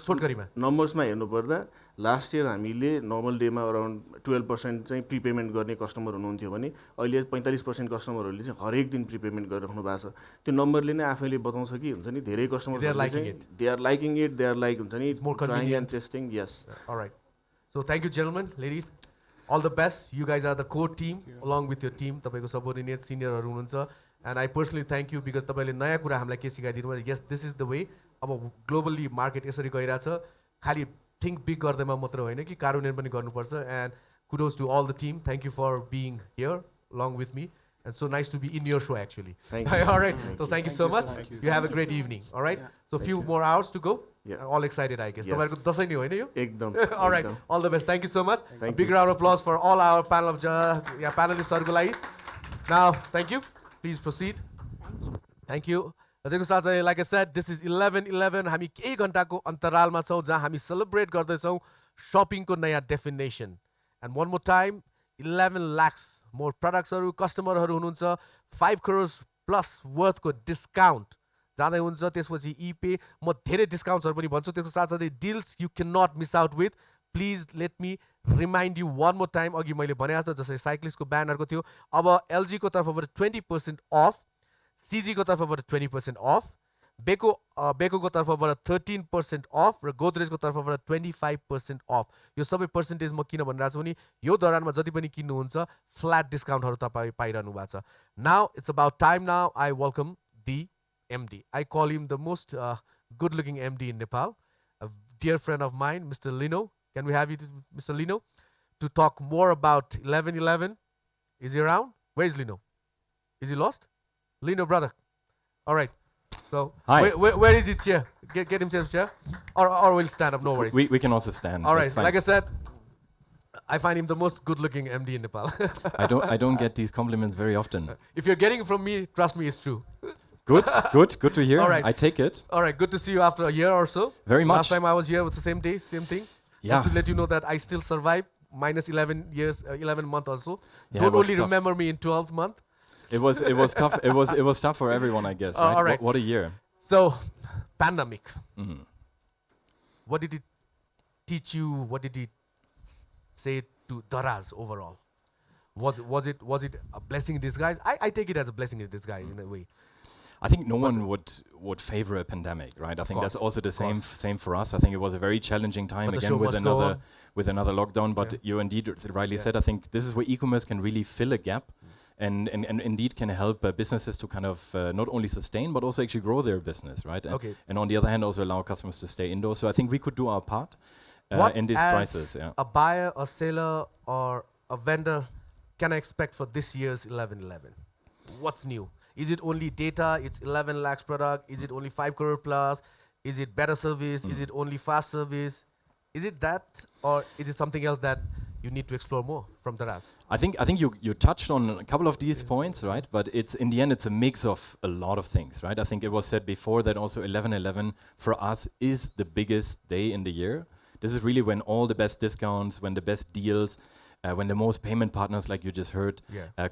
छोटकरीमा नम्बर्समा हेर्नुपर्दा लास्ट इयर हामीले नर्मल डेमा अराउन्ड 12% चाहिँ प्रिपेमेन्ट गर्ने कस्टमर हुनुहुन्थ्यो भने अहिले 45% कस्टमरहरूले चाहिँ हरेक दिन प्रिपेमेन्ट गरिराख्नु भएको छ त्यो नम्बरले नै आफैले बताउँछ कि हुन्छ नि धेरै customer they are liking it they are like हुन्छ नि trying and testing yes alright so thank you gentlemen ladies all the best. You guys are the core team along with your team. तपाईको subordinate सिनियरहरू हुनुहुन्छ and I personally thank you because तपाईले नयाँ कुरा हामीलाई के सिकाइदिनु भयो. Yes, this is the way. अब ग्लोबली मार्केट यसरी गइरहेछ खालि थिङ्क बिग गर्दैमा मात्र होइन कि कार्यान्वयन पनि गर्नुपर्छ and kudos to all the team. Thank you for being here along with me and so nice to be in your show actually. Thank you. All right. So thank you so much. You have a great evening. All right. So few more hours to go. Yeah. All excited I guess. तपाईहरुको दशैं नै होइन यो? एकदम. All right. All the best. Thank you so much. Thank A big round of applause for all our panel of panelists. Now, thank you. Please proceed. Thank you. Like I said, this is 11-11. हामी केही घण्टाको अन्तरालमा छौँ जहाँ हामी celebrate गर्दैछौँ शपिङको नयाँ definition. And one more time, 11 lakhs more productsहरू कस्टमरहरू हुनुहुन्छ 5 crores plus वर्थको डिस्काउन्ट जाँदै हुन्छ त्यसपछि इपे म धेरै डिस्काउन्ट्सहरू पनि भन्छु त्यसको साथसाथै deals you can not miss out with please let me remind you one more time अघि मैले भने जस्तो जस्तै साइक्लिस्टको ब्यानरको थियो अब एलजीको तर्फबाट 20% अफ सिजीको तर्फबाट 20% अफ बेकोको तर्फबाट 13% अफ र गोदरेजको तर्फबाट 25% अफ यो सबै पर्सेन्टेज म किन भनिरहेको छु भने यो दौरानमा जति पनि किन्नुहुन्छ फ्ल्याट डिस्काउन्टहरू तपाईँ पाइरहनु भएको छ. Now it's about time now I welcome the MD. I call him the most good-looking MD in Nepal. A dear friend of mine, Mr. Lino. Can we have you, Mr. Lino, to talk more about 11-11? Is he around? Where is Lino? Is he lost? Lino, brother. All right. So, Hi. Where is his chair? Get himself a chair. Or we'll stand up, no worries. We can also stand. All that's right. fine. Like I said, I find him the most good-looking MD in Nepal. I don't get these compliments very often. If you're getting it from me, trust me, it's true. Good to hear. All right. I take it. All right, good to see you after a year or so. Very much. Last time I was here with the same day, same thing. Yeah. Just to let you know that I still survived minus 11 years, 11 months or so. Yeah, Don't it was only tough. remember me in 12th month. It was tough. It was tough for everyone, I guess. Right? All right. What a year. So, pandemic. Mhm. What did it teach you? What did it say to Daraz overall? Was it a blessing in disguise? I take it as a blessing in disguise in a way. I think no one would favor a pandemic, right? I think that's course, also the of same course. same for us. I think it was a very challenging time But the again show with must go on. another lockdown. But Yeah. you indeed rightly Yeah. said. I think this is where e-commerce can really fill a gap, and indeed can help businesses to kind of not only sustain but also actually grow their business, right? Okay. And on the other hand, also allow customers to stay indoors. So I think we could do our part What in this as crisis. Yeah. a buyer, a seller, or a vendor can I expect for this year's 11.11? What's new? Is it only data? It's 11 lakhs product. Is it only 5 crore plus? Is it better service? Is it only fast service? Is it that, or is it something else that you need to explore more from Daraz? I think you touched on a couple of these points, right? But it's in the end it's a mix of a lot of things, right? I think it was said before that also 11.11 for us is the biggest day in the year. This is really when all the best discounts, when the best deals, when the most payment partners, like you just heard,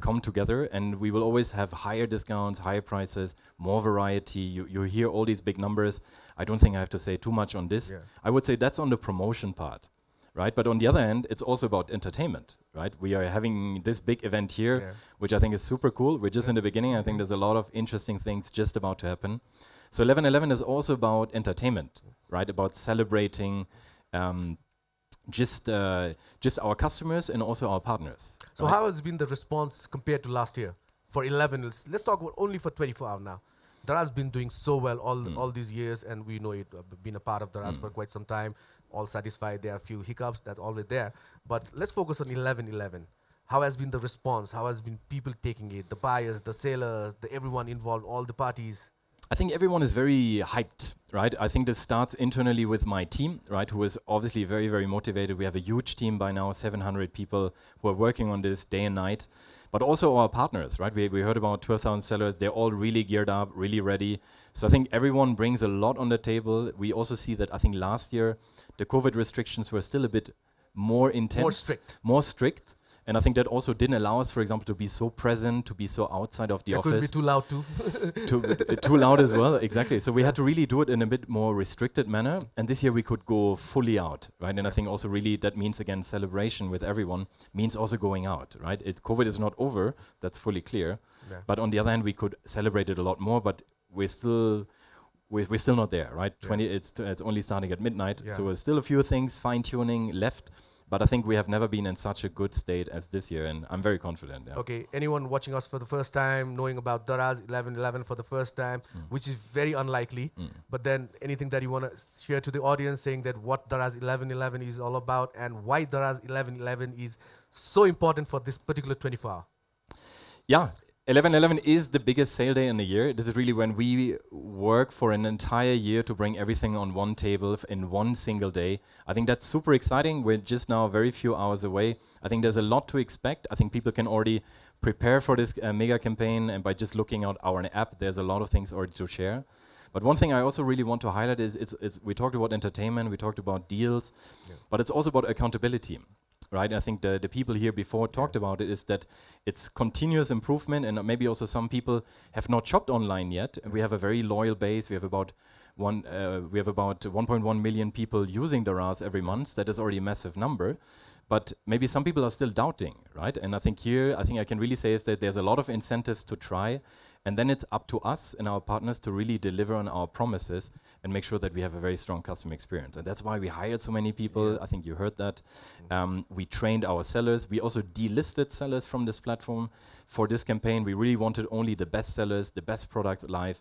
come together, and we will always have higher discounts, higher prices, more variety. You hear all these big numbers. I don't think I have to say too much on this. Yeah. I would say that's on the promotion part, right? But on the other hand, it's also about entertainment, right? We are having this big event here, which I think is super cool. We're just in the beginning. I think there's a lot of interesting things just about to happen. So 11.11 is also about entertainment, right? About celebrating just our customers and also our partners. So right? how has been the response compared to last year for 11? Let's talk about only for 24 hours now. Daraz been doing so well all these years, and we know it. Been a part of Daraz for quite some time. All satisfied. There are a few hiccups. That's always there. But let's focus on 11.11. How has been the response? How has been people taking it? The buyers, the sellers, everyone involved, all the parties. I think everyone is very hyped, right? I think this starts internally with my team, right, who is obviously very, very motivated. We have a huge team by now, 700 people who are working on this day and night, but also our partners, right? We heard about 12,000 sellers. They're all really geared up, really ready. So I think everyone brings a lot on the table. We also see that I think last year the COVID restrictions were still a bit more intense. More strict. And I think that also didn't allow us, for example, to be so present, to be so outside of the office. Could be too loud too. Too loud as well, exactly. So we had to really do it in a bit more restricted manner. And this year we could go fully out, right? And I think also really that means, again, celebration with everyone means also going out, right? COVID is not over, that's fully clear. Yeah. But on the other hand, we could celebrate it a lot more, but we're still not there, right? It's only starting at midnight. So there's still a few things, fine-tuning left. But I think we have never been in such a good state as this year, and I'm very confident. Yeah. Okay, anyone watching us for the first time, knowing about Daraz 11.11 for the first time, which is very unlikely, but then anything that you want to share to the audience saying that what Daraz 11.11 is all about and why Daraz 11.11 is so important for this particular 24 hour? Yeah. 11.11 is the biggest sale day in the year. This is really when we work for an entire year to bring everything on one table in one single day. I think that's super exciting. We're just now very few hours away. I think there's a lot to expect. I think people can already prepare for this mega campaign, and by just looking at our app, there's a lot of things already to share. But one thing I also really want to highlight is we talked about entertainment, we talked about deals, but it's also about accountability. Right, and I think the people here before talked about it, is that it's continuous improvement, and maybe also some people have not shopped online yet. And we have a very loyal base. We have about 1.1 million people using Daraz every month. That is already a massive number. But maybe some people are still doubting, right? And I think I can really say is that there's a lot of incentives to try, and then it's up to us and our partners to really deliver on our promises and make sure that we have a very strong customer experience. And that's why we hired so many people. I think you heard that. We trained our sellers. We also delisted sellers from this platform for this campaign. We really wanted only the best sellers, the best products live.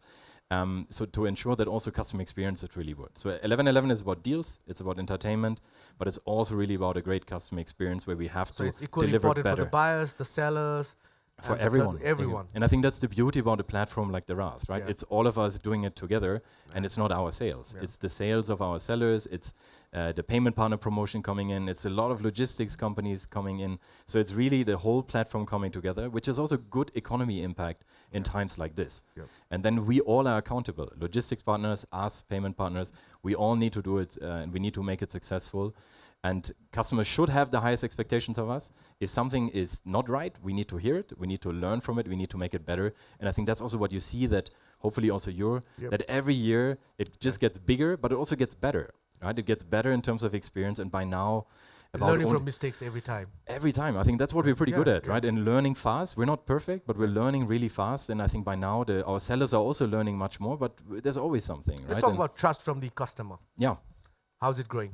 So to ensure that also customer experience is really good. So 11.11 is about deals, it's about entertainment, but it's also really about a great customer experience where we have to it's equally deliver important better. for the buyers, the sellers, For and everyone. everyone. And I think that's the beauty about a platform like Daraz, right? Yeah. It's all of us doing it together, and it's not our sales. Yeah. It's the sales of our sellers, it's the payment partner promotion coming in, it's a lot of logistics companies coming in. So it's really the whole platform coming together, which is also good economy impact in times like this. Yeah. And then we all are accountable. Logistics partners, us, payment partners, we all need to do it, and we need to make it successful. And customers should have the highest expectations of us. If something is not right, we need to hear it, we need to learn from it, we need to make it better. And I think that's also what you see, that hopefully also that every year it just gets bigger, but it also gets better, right? It gets better in terms of experience, and by now, about Learning only- from mistakes every time. every time. I think that's what we're pretty good at, right? And learning fast. We're not perfect, but we're learning really fast. And I think by now our sellers are also learning much more. But there's always something, Let's right? talk And about trust from the customer. yeah, How's it growing?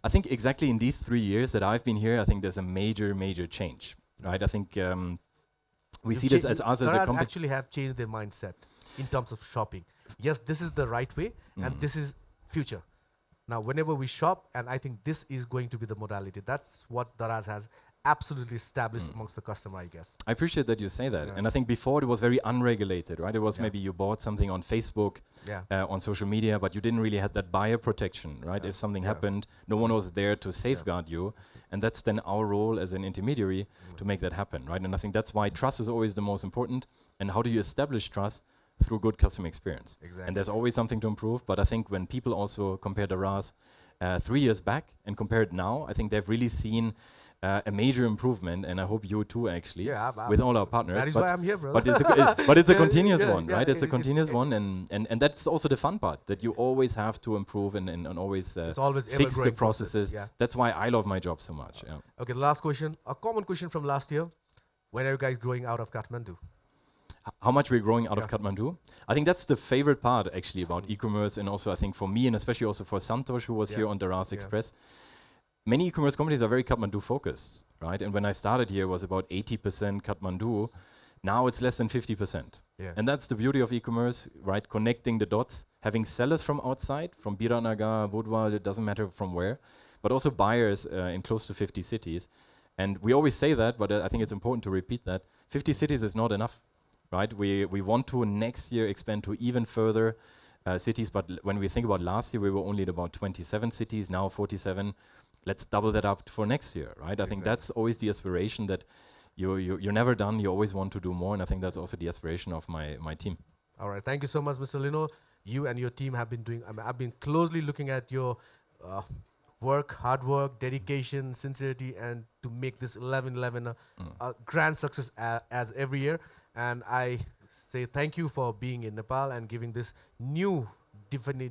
I think exactly in these 3 years that I've been here, I think there's a major change, right? I think we see this as us as a Daraz company. actually have changed their mindset in terms of shopping. Yes, this is the right way, and this is future. Now, whenever we shop, and I think this is going to be the modality. That's what Daraz has absolutely established amongst the customer, I guess. I appreciate that you say that. Yeah. And I think before it was very unregulated, right? It was Yeah. maybe you bought something on Facebook, Yeah. on social media, but you didn't really have that buyer protection, right? Yeah. If something Yeah. happened, no one was there to safeguard you. And that's then our role as an intermediary to make that happen, right? And I think that's why trust is always the most important. And how do you establish trust? Through good customer experience. Exactly. And there's always something to improve. But I think when people also compare Daraz 3 years back and compare it now, I think they've really seen a major improvement, and I hope you too, actually, Yeah, with all our partners. That is but why I'm here, brother. but it's a Yeah, continuous yeah, one, yeah, right? It's a it- continuous one, and that's also the fun part, that you always have to improve and always It's always fix the ever-growing process, processes. yeah. That's why I love my job so much. Yeah. Okay, the last question. A common question from last year. When are you guys growing out of Kathmandu? How much we're growing out Yeah. of Kathmandu. I think that's the favorite part actually about e-commerce, and also I think for me, and especially also for Santosh, who was Yeah. here on Daraz Yeah. Express. Many e-commerce companies are very Kathmandu focused, right? And when I started here, it was about 80% Kathmandu. Now it's less than 50%. Yeah. And that's the beauty of e-commerce, right? Connecting the dots, having sellers from outside, from Biratnagar, Budwa, it doesn't matter from where, but also buyers in close to 50 cities. And we always say that, but I think it's important to repeat that. 50 cities is not enough, right? We want to next year expand to even further cities, but when we think about last year, we were only at about 27 cities, now 47. Let's double that up for next year, right? I think that's always the aspiration, that you're never done, you always want to do more, and I think that's also the aspiration of my team. All right. Thank you so much, Mr. Lino. You and your team have been doing, I've been closely looking at your work, hard work, dedication, sincerity, and to make this 11.11 a grand success as every year. And I say thank you for being in Nepal and giving this new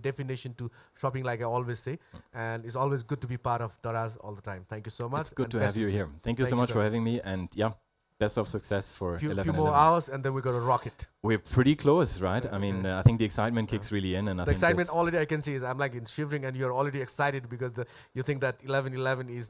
definition to shopping, like I always say. And it's always good to be part of Daraz all the time. Thank you so much. It's good and to best have you wishes. here. Thank you so much for having me, and yeah, best of success for Few 11.11. more hours, and then we're going to rock it. We're pretty close, right? I mean, I think the excitement kicks really in, and I The think excitement this- already I can see is I'm like in shivering, and you're already excited because you think that 11.11 is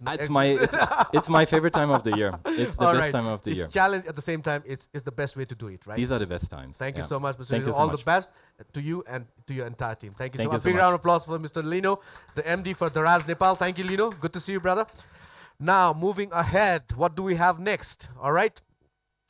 it's my favorite time of the year. It's the All best right. time of the It's year. challenge at the same time. It's the best way to do it, right? These are the best times. Thank you yeah. so much, Mr. Thank Lino. you so All much. the best to you and to your entire team. Thank you Thank so you much. so Big much. round of applause for Mr. Lino, the MD for Daraz Nepal. Thank you, Lino. Good to see you, brother. Now, moving ahead, what do we have next? All right.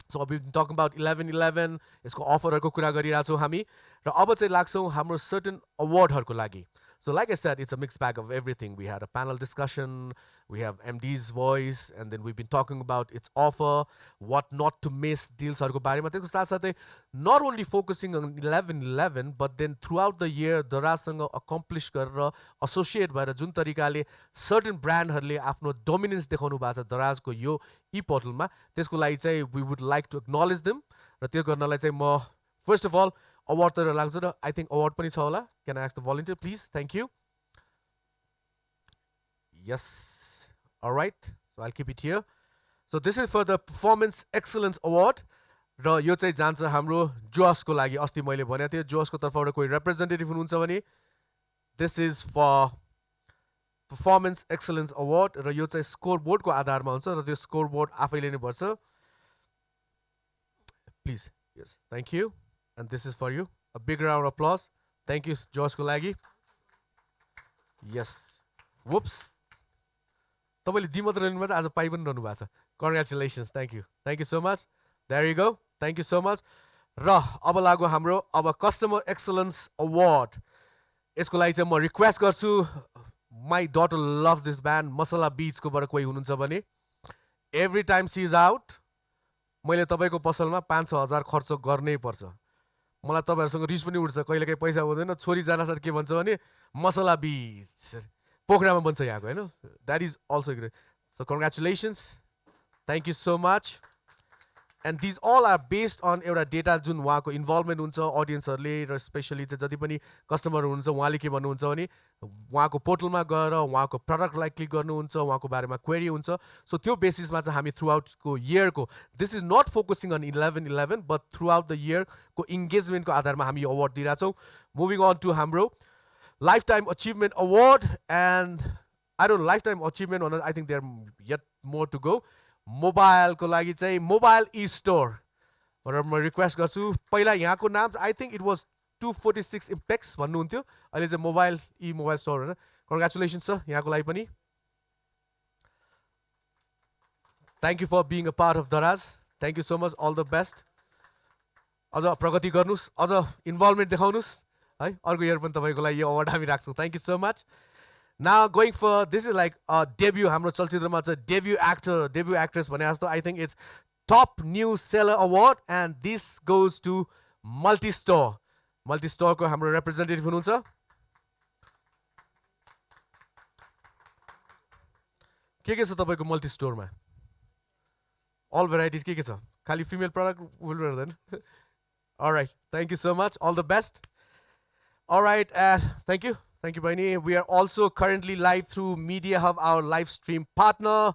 So we've been talking about 11.11. यसको अफरहरूको कुरा गरिरहेको छौँ हामी र अब चाहिँ लाग्छौँ हाम्रो certain awardहरूको लागि. So like I said, it's a mixed bag of everything. We had a panel discussion, we have MD's voice, and then we've been talking about its offer, what not to miss dealsहरूको बारेमा. त्यसको साथसाथै not only focusing on 11.11, but then throughout the year, Darazसँग accomplish गरेर associate भएर जुन तरिकाले certain brandहरूले आफ्नो dominance देखाउनु भएको छ Darazको यो e-portalमा, त्यसको लागि चाहिँ we would like to acknowledge them. र त्यो गर्नलाई चाहिँ म first of all award तिर लाग्छु र I think award पनि छ होला. Can I ask the volunteer, please? Thank you. Yes. All right. So I'll keep it here. So this is for the Performance Excellence Award. र यो चाहिँ जान्छ हाम्रो जोसको लागि. अस्ति मैले भनेको थिएँ जोसको तर्फबाट कोही रिप्रेजेन्टेटिभ हुनुहुन्छ भने this is for Performance Excellence Award र यो चाहिँ स्कोर बोर्डको आधारमा हुन्छ र त्यो स्कोर बोर्ड आफैले नै भर्छ. Please. Yes. Thank you. And this is for you. A big round of applause. Thank you, Josh Kolagi. Yes. Whoops. तपाईँले दि मात्र रहनुभएको छ, आज पाइ पनि रहनु भएको छ. Congratulations. Thank you. Thank you so much. There you go. Thank you so much. र अब लाग्यो हाम्रो अब Customer Excellence Award. यसको लागि चाहिँ म रिक्वेस्ट गर्छु, my daughter loves this band, Masala Beats को बाट कोही हुनुहुन्छ भने every time she is out, मैले तपाईँको पसलमा 5-6 हजार खर्च गर्नै पर्छ. मलाई तपाईँहरूसँग रिस पनि उठ्छ, कहिलेकाहीँ पैसा हुँदैन. छोरी जान साथ के भन्छ भने मसला बिच पोखरामा बन्छ यहाँको, हैन? That is also great. So congratulations. Thank you so much. And these all are based on एउटा डेटा जुन उहाँको इन्भल्भमेन्ट हुन्छ अडियन्सहरूले र स्पेसली चाहिँ जति पनि कस्टमर हुनुहुन्छ उहाँले के भन्नुहुन्छ भने उहाँको पोर्टलमा गएर उहाँको प्रडक्टलाई क्लिक गर्नुहुन्छ उहाँको बारेमा क्वेरी हुन्छ सो त्यो बेसिसमा चाहिँ हामी थ्रु आउटको इयरको this is not focusing on 11-11 but throughout the इयरको इङ्गेजमेन्टको आधारमा हामी अवार्ड दिइरहेछौँ मुभिङ अन टु हाम्रो life time achievement award and I don't life time achievement भन्दा I think there yet more to go मोबाइलको लागि चाहिँ मोबाइल ई स्टोर भनेर म रिक्वेस्ट गर्छु पहिला यहाँको नाम I think it was 246 Impex भन्नुहुन्थ्यो अहिले चाहिँ मोबाइल स्टोर होइन कङ्ग्रेचुलेसन्स छ यहाँको लागि पनि thank you for being a part of Daraz thank you so much all the best अझ प्रगति गर्नुहोस् अझ इन्भल्भमेन्ट देखाउनुहोस् है अर्को इयर पनि तपाईँको लागि यो अवार्ड हामी राख्छौँ thank you so much Now going for this is like a debut हाम्रो चलचित्रमा चाहिँ debut actor debut actress भने जस्तो I think it's top new seller award and this goes to multi-store को हाम्रो representative हुनुहुन्छ के छ तपाईको मल्टी स्टोरमा all varieties के छ खाली female product will rather than all right thank you so much all the best all right thank you Baini. We are also currently live through Media Hub, our live stream partner.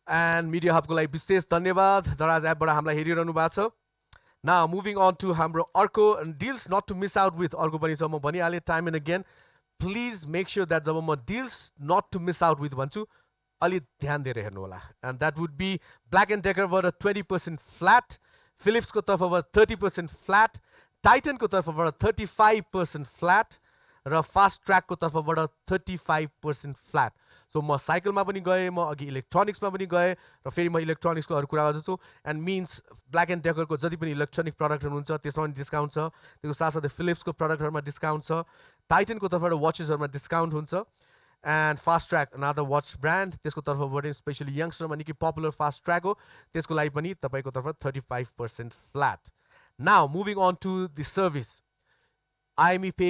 And Media Hub ko लागि विशेष धन्यवाद दराज एपबाट हामीलाई हेरिरहनु भएको छ Now moving on to हाम्रो अर्को deals not to miss out with अर्को पनि छ म भनिहालेँ time and again please make sure that जब म deals not to miss out with भन्छु अलि ध्यान दिएर हेर्नु होला and that would be Black & Decker बाट 20% flat Philips को तर्फबाट 30% flat Titan को तर्फबाट 35% flat र फास्ट ट्र्याकको तर्फबाट 35% फ्ल्याट सो म साइकलमा पनि गएँ म अघि इलेक्ट्रोनिक्समा पनि गएँ र फेरि म इलेक्ट्रोनिक्सको अरू कुरा गर्दैछु एन्ड मिन्स ब्ल्याक एन्ड डेकरको जति पनि इलेक्ट्रोनिक प्रडक्टहरू हुन्छ त्यसमा पनि डिस्काउन्ट छ त्यसको साथसाथै फिलिप्सको प्रडक्टहरूमा डिस्काउन्ट छ टाइटनको तर्फबाट वाचेसहरूमा डिस्काउन्ट हुन्छ and fast track another watch brand त्यसको तर्फबाट स्पेसली यङ्स्टरमा निकै पपुलर फास्ट ट्र्याक हो त्यसको लागि पनि तपाईँको तर्फ 35% flat now moving on to the service IME pay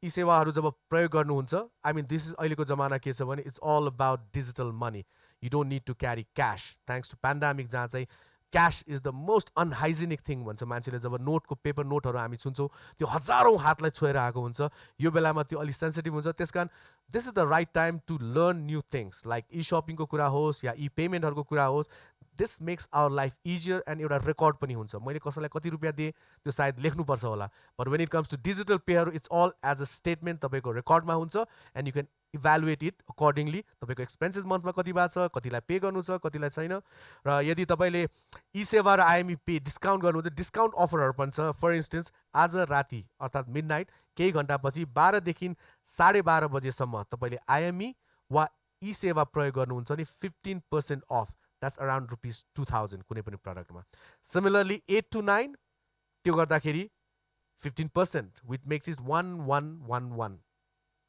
यी सेवाहरू जब प्रयोग गर्नुहुन्छ आई मिन दिस इज अहिलेको जमाना के छ भने it's all about digital money you don't need to carry cash thanks to pandemic जहाँ चाहिँ cash is the most unhygienic thing भन्छ मान्छेले जब नोटको पेपर नोटहरू हामी सुन्छौँ त्यो हजारौँ हातलाई छोएर आएको हुन्छ यो बेलामा त्यो अलिक सेन्सिटिभ हुन्छ त्यस कारण this is the right time to learn new things like e सपिङको कुरा होस् या ई पेमेन्टहरूको कुरा होस् this makes our life easier and एउटा रेकर्ड पनि हुन्छ मैले कसैलाई कति रुपियाँ दिएँ त्यो सायद लेख्नुपर्छ होला but when it comes to digital पेहरू it's all as a statement तपाईँको रेकर्डमा हुन्छ and you can evaluate it accordingly तपाईँको एक्सपेन्सेस मन्थमा कति भएको छ कतिलाई पे गर्नु छ कतिलाई छैन र यदि तपाईँले ई सेवा र आइएमई पे डिस्काउन्ट गर्नुहुन्छ डिस्काउन्ट अफरहरू पनि छ फर इन्स्टेन्स आज राति अर्थात् मिडनाइट केही घन्टापछि 12देखि 12:30 बजेसम्म तपाईँले आइएमई वा ई सेवा प्रयोग गर्नुहुन्छ भने 15% अफ द्याट्स अराउन्ड ₹2000 कुनै पनि प्रडक्टमा सिमिलरली 8 to 9 त्यो गर्दाखेरि 15% which makes is 1111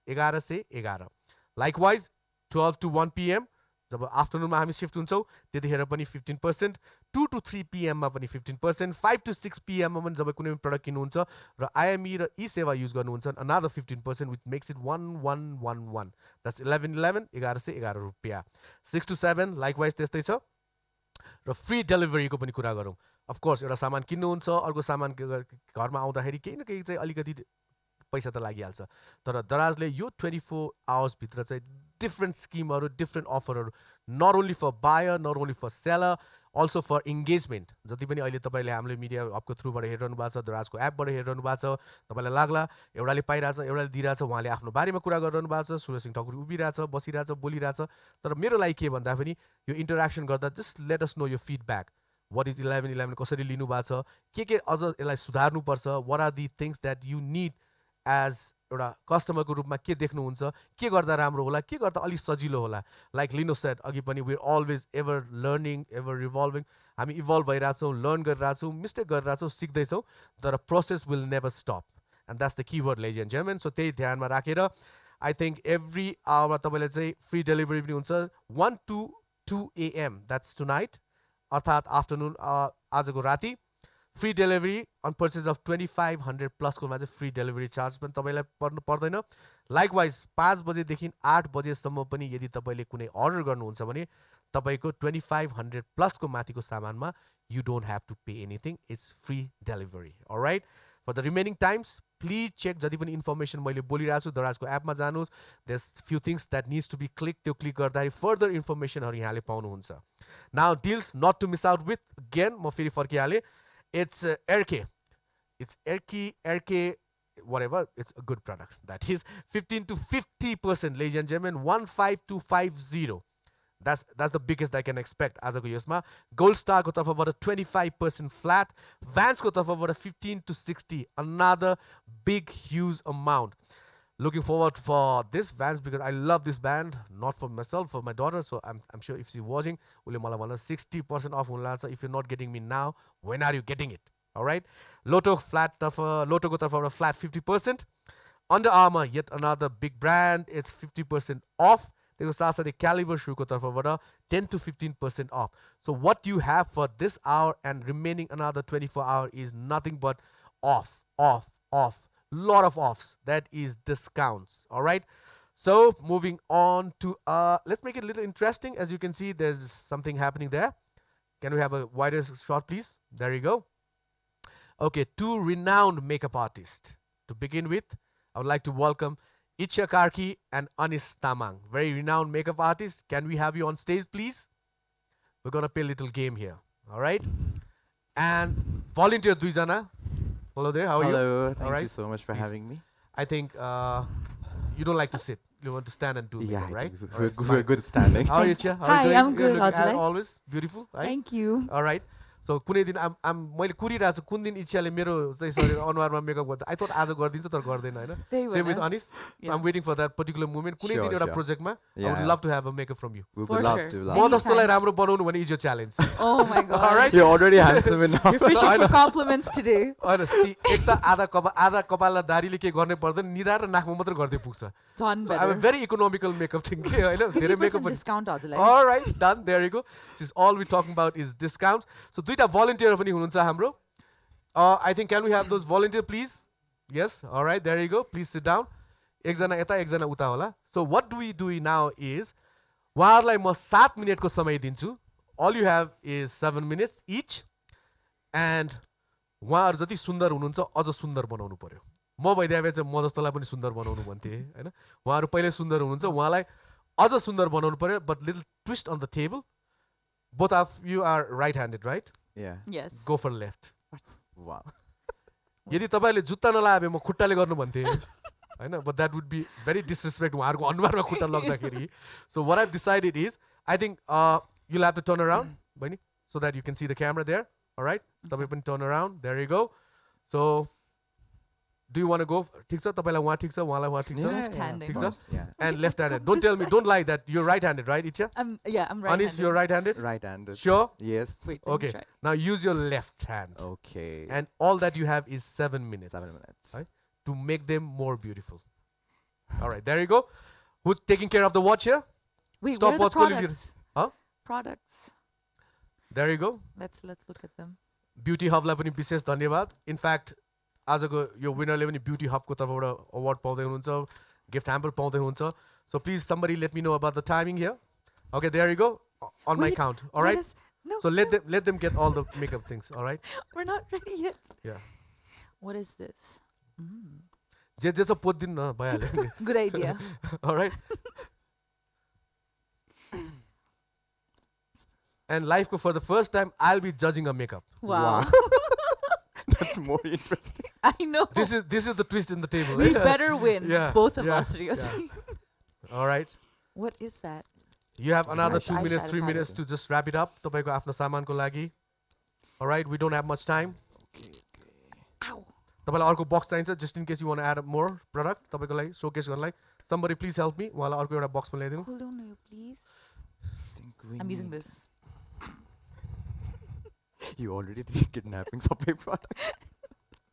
1111 likewise 12 to 1 PM जब आफ्टरनुनमा हामी शिफ्ट हुन्छौँ त्यतिखेर पनि 15% 2 to 3 PM मा पनि 15% 5 to 6 PM मा पनि जब कुनै पनि प्रडक्ट किन्नुहुन्छ र आइएमई र ई सेवा युज गर्नुहुन्छ another 15% which makes it 1111 that's 1111 1111 रुपियाँ 6 to 7 लाइकवाइज त्यस्तै छ र फ्री डेलिभरीको पनि कुरा गरौँ अफकोर्स एउटा सामान किन्नुहुन्छ अर्को सामान घरमा आउँदाखेरि केही न केही चाहिँ अलिकति पैसा त लागिहाल्छ तर दराजले यो 24 आवर्सभित्र चाहिँ डिफ्रेन्ट स्किमहरू डिफ्रेन्ट अफरहरू not only for buyer not only for seller also for engagement जति पनि अहिले तपाईँले हामीले मिडिया हबको थ्रुबाट हेरिरहनु भएको छ दराजको एपबाट हेरिरहनु भएको छ तपाईँलाई लाग्ला एउटाले पाइरहेछ एउटाले दिइरहेछ उहाँले आफ्नो बारेमा कुरा गरिरहनु भएको छ सुरज सिंह ठकुरी उभिरहेछ बसिरहेछ बोलिरहेछ तर मेरो लागि के भन्दाखेरि यो इन्टरेक्सन गर्दा जस्ट लेट अस नो यो फिडब्याक वाट इज 1111 कसरी लिनु भएको छ के अझ यसलाई सुधार्नुपर्छ what are the things that you need as एउटा कस्टमरको रूपमा के देख्नुहुन्छ के गर्दा राम्रो होला के गर्दा अलिक सजिलो होला लाइक लिनो सेट अघि पनि we always ever learning ever revolving हामी इभल्भ भइरहेछौँ लर्न गरिरहेछौँ मिस्टेक गरिरहेछौँ सिक्दैछौँ तर process will never stop and that's the keyword ladies and gentlemen so त्यही ध्यानमा राखेर आई थिङ्क एभ्री आवरमा तपाईँले चाहिँ फ्री डेलिभरी पनि हुन्छ 1 to 2 AM द्याट्स टुनाइट अर्थात् आफ्टरनुन आजको राति free delivery on purchase of 2500 प्लसकोमा चाहिँ फ्री डेलिभरी चार्ज पनि तपाईँलाई पर्नु पर्दैन लाइकवाइज 5 बजेदेखि 8 बजेसम्म पनि यदि तपाईँले कुनै अर्डर गर्नुहुन्छ भने तपाईँको 2500 प्लसको माथिको सामानमा you don't have to pay anything. It's free delivery. All right. For the remaining times, please check जति पनि information मैले बोलिरहेको छु दराजको एपमा जानुहोस्. There's few things that needs to be clicked. त्यो क्लिक गर्दाखेरि further informationहरू यहाँले पाउनुहुन्छ. Now deals not to miss out with. Again, म फेरि फर्किहालेँ. It's RK. It's RK, whatever. It's a good product. That is 15 to 50%, ladies and gentlemen. 15250. That's the biggest I can expect as a यसमा. Gold Star को तर्फबाट 25% flat. Vans को तर्फबाट 15 to 60. Another big huge amount. Looking forward for this Vans because I love this band. Not for myself, for my daughter. So I'm sure if she's watching, उसले मलाई भन्ला 60% off हुन लाग्छ. If you're not getting me now, when are you getting it? All right. Lotto को तर्फबाट flat 50%. Under Armour, yet another big brand. It's 50% off. त्यसको साथसाथै calibre सुको तर्फबाट 10 to 15% off. So what you have for this hour and remaining another 24 hours is nothing but off. Lot of offs. That is discounts. All right. So moving on to let's make it a little interesting. As you can see, there's something happening there. Can we have a wider shot, please? There you go. Okay, two renowned makeup artists. To begin with, I would like to welcome Icha Karki and Anis Tamang, very renowned makeup artists. Can we have you on stage, please? We're going to play a little game here. All right? And volunteer Duizana. Hello there. How are you? Hello. Thank All right. you so much for Please. having me. I think you don't like to sit. You want to stand and do makeup, I right? think All right, we're good standing. How are you, Icha? How are Hi, you doing? I'm good, You're looking हजुरलाई? always beautiful, right? Thank you. All right. So कुनै दिन मैले कुरिरहेको छु कुन दिन इच्छाले मेरो चाहिँ सरी अनुहारमा मेकअप गर्दा आई थोट आज गरिदिन्छु तर गर्दैन हैन त्यही सेम विथ भएर। Anis Yeah. I'm waiting for that particular moment कुनै दिन Sure, एउटा sure. प्रोजेक्टमा I Yeah, would yeah. love to have a makeup from you. We For would love sure. to. म Love. जस्तोलाई राम्रो बनाउनु भने इज यो challenge Oh my god. All right. You're already handsome enough. You're fishing for compliments today. हैन C एक त आधा कपाल र दाढीले के गर्ने पर्दैन निधार र नाकमा मात्र गर्दै पुग्छ Done So I'm a better. very economical makeup thing के हैन धेरै 50% makeup discount हजुरलाई. All right, done. There you go. This is all we're talking about is discounts. So दुईटा volunteer पनि हुनुहुन्छ हाम्रो. I think can we have those volunteer please? Yes. All right. There you go. Please sit down. एकजना यता एकजना उता होला. So what do we do now is उहाँहरूलाई म 7 मिनेटको समय दिन्छु. All you have is 7 minutes each. And उहाँहरू जति सुन्दर हुनुहुन्छ अझ सुन्दर बनाउनु पर्यो. म भइदिए भए चाहिँ म जस्तोलाई पनि सुन्दर बनाउनु भन्थे हैन. उहाँहरू पहिले सुन्दर हुनुहुन्छ उहाँलाई अझ सुन्दर बनाउनु पर्यो but little twist on the table. Both of you are right-handed, right? Yeah. Yes. Go for left. Wow. यदि तपाईँले जुत्ता नलाए भए म खुट्टाले गर्नु भन्थे हैन but that would be very disrespect उहाँहरूको अनुहारमा खुट्टा लग्दाखेरि. So what I've decided is I think you'll have to turn around बहिनी so that you can see the camera there. All right? तपाईँ पनि turn around. There you go. So do you want to go? ठिक छ तपाईलाई उहाँ ठिक छ उहाँलाई उहाँ ठिक छ Left-handed. ठिक Of छ course, yeah. and left-handed. Don't tell me, don't lie that you're right-handed, right, Icha? I'm Anis, right-handed. you're right-handed? Right-handed. Sure? Yes. Wait, let me Okay. try. Now use your left hand. Okay. And all that you have is 7 minutes. 7 minutes. Right? To make them more beautiful. All right, there you go. Who's taking care of the watch here? Wait, Stop what are watch the calling you. products? Huh? Products. There you go. Let's look at them. Beauty Hub लाई पनि विशेष धन्यवाद. In fact, आजको यो विनरले पनि Beauty Hub को तर्फबाट award पाउँदै हुनुहुन्छ, गिफ्ट ह्याम्पर पाउँदै हुनुहुन्छ. So please somebody let me know about the timing here. Okay, there you go. On my Wait, count. All let right? us- No, So let them get all the makeup things, all right? we're not ready yet. Yeah. What is this? Mm. जे जे छ पोद्दिन न भइहाल्यो. Good idea. All right? And life ko for the first time I'll be judging a makeup. Wow. That's more interesting. I know. This is the twist in the table. We better win. Yeah, Both of yeah, us. Seriously. All right. What is that? You have another Eyeshadow 2 minutes, 3 palette. minutes to just wrap it up. तपाईको आफ्नो सामानको लागि. All right, we don't have much time. Ow. तपाईलाई अर्को box चाहिन्छ just in case you want to add more product तपाईको लागि showcase गर्नलाई. Somebody please help me. उहाँलाई अर्को एउटा बक्समा ल्याइदिनु. Hold on, you please. Think we I'm using need- this. You already did kidnapping subway product.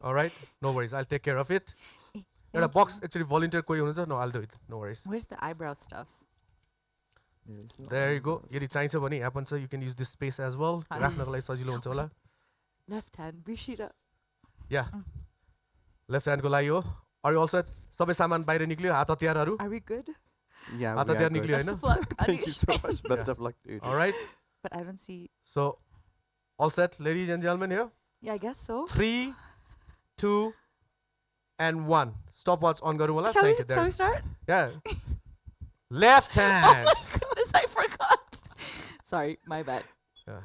All right, no worries. I'll take care of it. Eh, एउटा thank बक्स you. actually volunteer कोही हुनुहुन्छ? No, I'll do it. No worries. Where's the eyebrow stuff? There's no There you go. eyebrows. यदि चाहिन्छ भने यहाँ पनि छ. You can use this space as well. Hi. राख्नको लागि सजिलो हुन्छ होला. Left hand. Brishira. Yeah. Mm. Left hand को लागि हो. Are you all set? सबै सामान बाहिर निक्लियो हात हतियारहरू. Are we good? Yeah, आता we त्यहाँ are good. निक्ल्यो Best होइन of luck, Thank you Anish. so much. Best of luck to you. All right. But I don't see. So, all set, ladies and gentlemen here. Yeah, I guess so. 3, 2, and 1. Stopwatch on गरौँ होला. Shall Thank we, you. There. shall we start? Yeah. Left hand. Oh my goodness, I forgot. Sorry, my bad. Yeah.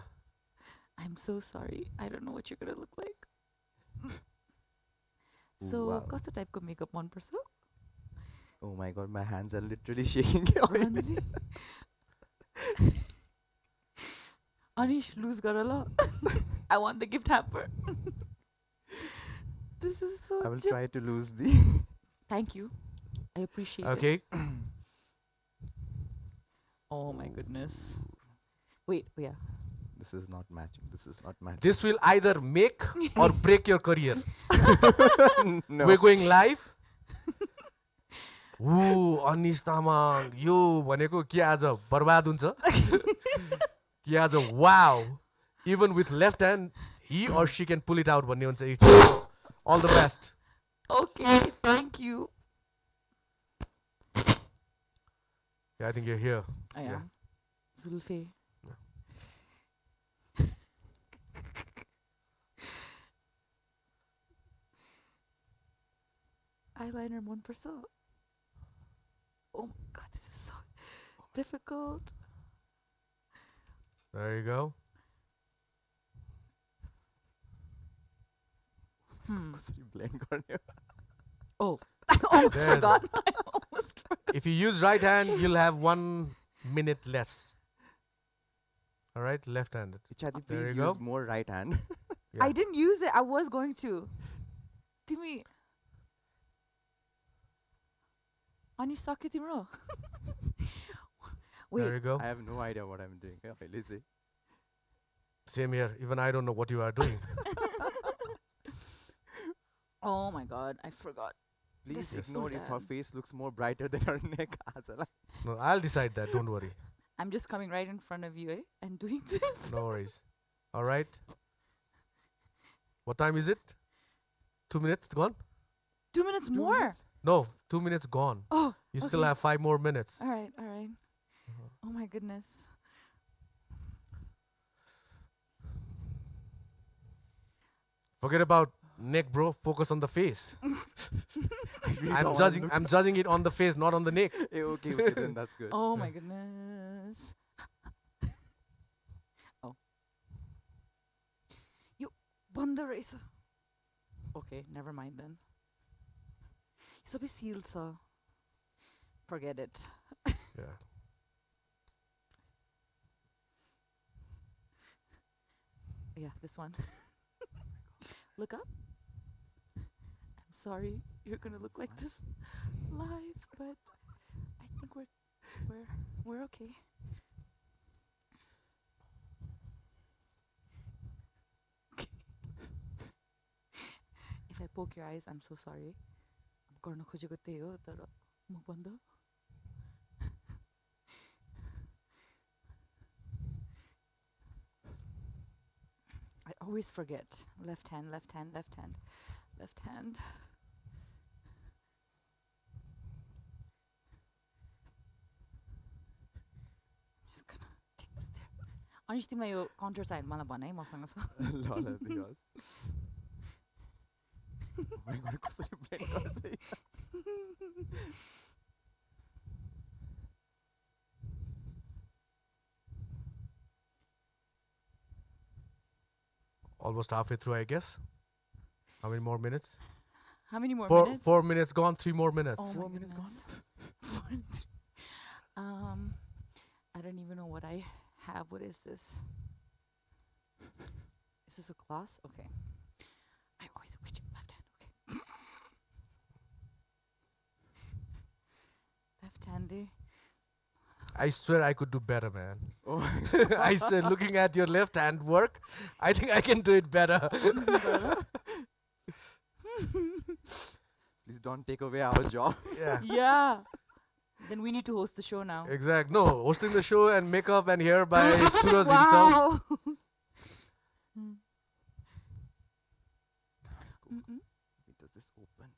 I'm so sorry. I don't know what you're gonna look like. So, Wow. कस्तो टाइपको makeup मनपर्छ? Oh my god, my hands are literally shaking. Ranzi? Anish, lose गर ल. I want the gift hamper. This is so I will ju- try to lose the. Thank you. I appreciate it. Okay. Oh my goodness. Wait, yeah. This is not matching. This is not matching. This will either make or break your career. No. We're going live. Ooh, Anish Tamang, यो भनेको के आज बर्बाद हुन्छ कि आज wow, even with left hand he or she can pull it out भन्ने हुन्छ each. All the best. Okay, thank you. Yeah, I think you're here. I Yeah. am. Zulfi. Eyeliner 1%. Oh my god, this is so difficult. There you go. कसरी blend गर्ने हो? Oh, I almost There. forgot. I almost forgot. If you use right hand, you'll have 1 minute less. All right, left-handed. Ichadi, There please you use go. more right hand. Yeah. I didn't use it. I was going to. Timi. Ani sakyo timro. Wait. There you go. I have no idea what I'm doing. अहिले चाहिँ. Same here. Even I don't know what you are doing. Oh my god, I forgot. Please This is ignore so if her bad. face looks more brighter than her neck. आजलाई. No, I'll decide that. Don't worry. I'm just coming right in front of you, eh? And doing this. No worries. All right. What time is it? 2 minutes gone? 2 minutes more. No, 2 minutes gone. Oh, You still okay. have 5 more minutes. all right, all right. Oh my goodness. Forget about neck, bro. Focus on the face. I really don't I'm wanna judging. look- I'm judging it on the face, not on the neck. Okay, okay, then that's good. Oh my goodness. Oh. You banda race. Okay, never mind then. So be sealed, sir. Forget it. Yeah. Yeah, this one. Look up. I'm sorry you're gonna look like this live, but I think we're okay. If I poke your eyes, I'm so sorry. गर्न खोजेको त्यही हो तर म बन्द. I always forget. Left hand, left hand, left hand, left hand. Just gonna take this there. Anish, तिमीलाई यो counter side मलाई भन है मसँग छ. ल ल दिनुहोस्. Oh my god, कसरी blend गर्छ यो? Almost halfway through, I guess. How many more minutes? How many more Four, minutes? 4 minutes gone. 3 more minutes. Oh my 4 minutes gone. goodness. I don't even know what I have. What is this? Is this a gloss? Okay. I always wish left hand. Okay. Left handy. I swear I could do better, man. Oh, I swear, looking at your left hand work, I think I can do it better. please don't take away our job. Yeah. Yeah. Then we need to host the show now. Exact. No, hosting the show and makeup and hair by Suraj himself. Wow. Nice, cool. Wait, does this open?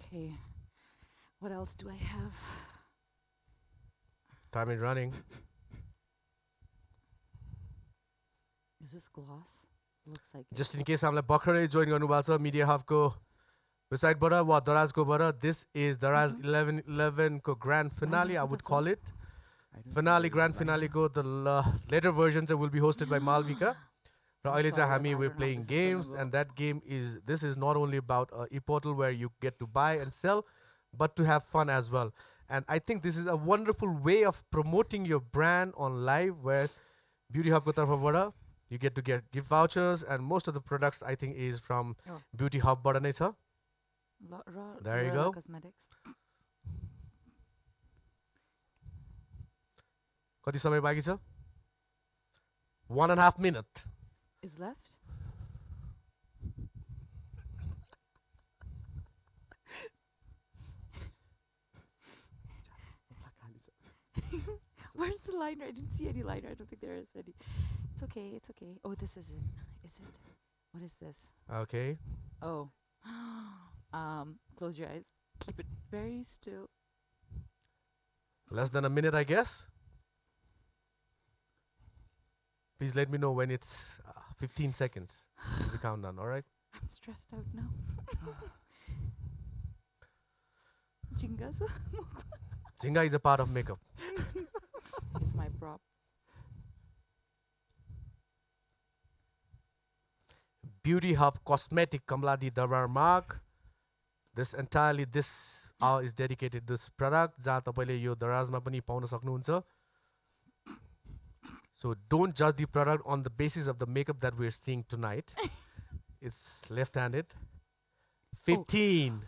Okay. What else do I have? Time is running. Is this gloss? Looks like it. Just in case हामीलाई भर्खरै join गर्नुभएको छ media हबको वेबसाइटबाट वा दराजकोबाट, this is Daraz 11.11 को grand finale, I would call it. Finale, grand finale को the later versions will be hosted by Malvika. र अहिले चाहिँ हामी we're playing games, and that game is, this is not only about e-portal where you get to buy and sell, but to have fun as well. And I think this is a wonderful way of promoting your brand on live, where Beauty Hub ko tarfबाट you get to get gift vouchers, and most of the products I think is from Oh. Beauty Hub बाट नै छ. There you go. Cosmetics. कति समय बाँकी छ? 1.5 minute. Is left. Where's the liner? I didn't see any liner. I don't think there is any. It's okay. It's okay. Oh, this is it. Is it? What is this? Okay. Oh. Close your eyes. Keep it very still. Less than a minute, I guess. Please let me know when it's 15 seconds. The countdown, all right? I'm stressed out now. Jingas. Jinga is a part of makeup. It's my prop. Beauty Hub Cosmetic Kamladi Darar Mark. This entirely, this is dedicated to this product. जहाँ तपाईले यो दराजमा पनि पाउन सक्नुहुन्छ. So don't judge the product on the basis of the makeup that we're seeing tonight. It's left-handed. 15,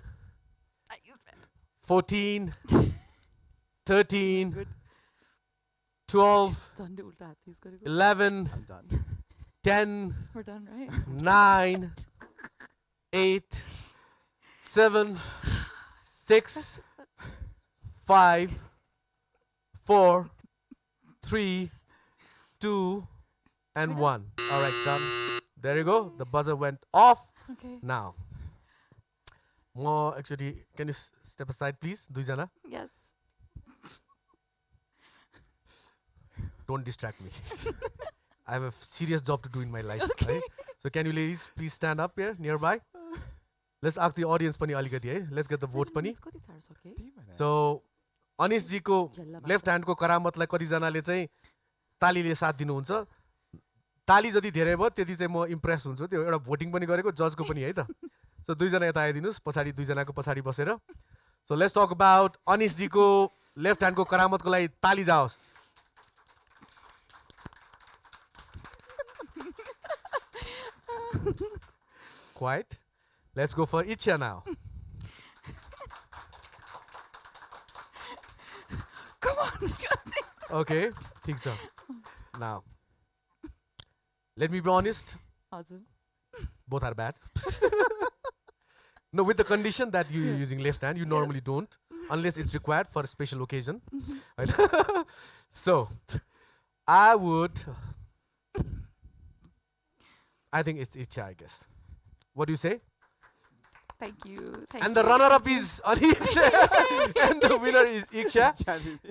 I used it. 14, 13, Good. 12, Sunday ulta hath use gareko. 11, I'm done. 10, We're done, right? 9, 8, 7, 6, 5, 4, 3, 2, and 1. All right, done. There you go. The buzzer went off. Okay. Now, more actually, can you step aside, please? Duijana, Yes. don't distract me. I have a serious job to do in my life. Right? So can you ladies please stand up here nearby? Let's ask the audience pani alikati hai. Let's get the vote pani. It's कति टाढो छ, okay? So अनिश जी को झल्ला left ह्यान्डको करामतलाई कतिजनाले चाहिँ तालीले साथ दिनुहुन्छ. ताली जति धेरै भयो त्यति चाहिँ म इम्प्रेस हुन्छु. त्यो एउटा भोटिङ पनि गरेको जजको पनि है त. सो दुईजना यता आइदिनुहोस्, पछाडि दुईजनाको पछाडि बसेर. सो लेट्स टक अबाउट अनिश जीको लेफ्ट ह्यान्डको करामतको लागि ताली जाओस्. Quiet. Let's go for Icha now. Come on. Okay, ठीक छ. Now, let me be honest. हजुर. Both are bad. No, with the condition that you're using left hand, you normally don't, unless it's required for a special occasion. Right? So, I think it's Icha, I guess. What do you say? Thank you. Thank And you. the runner-up is Anish, and the winner is Iksha.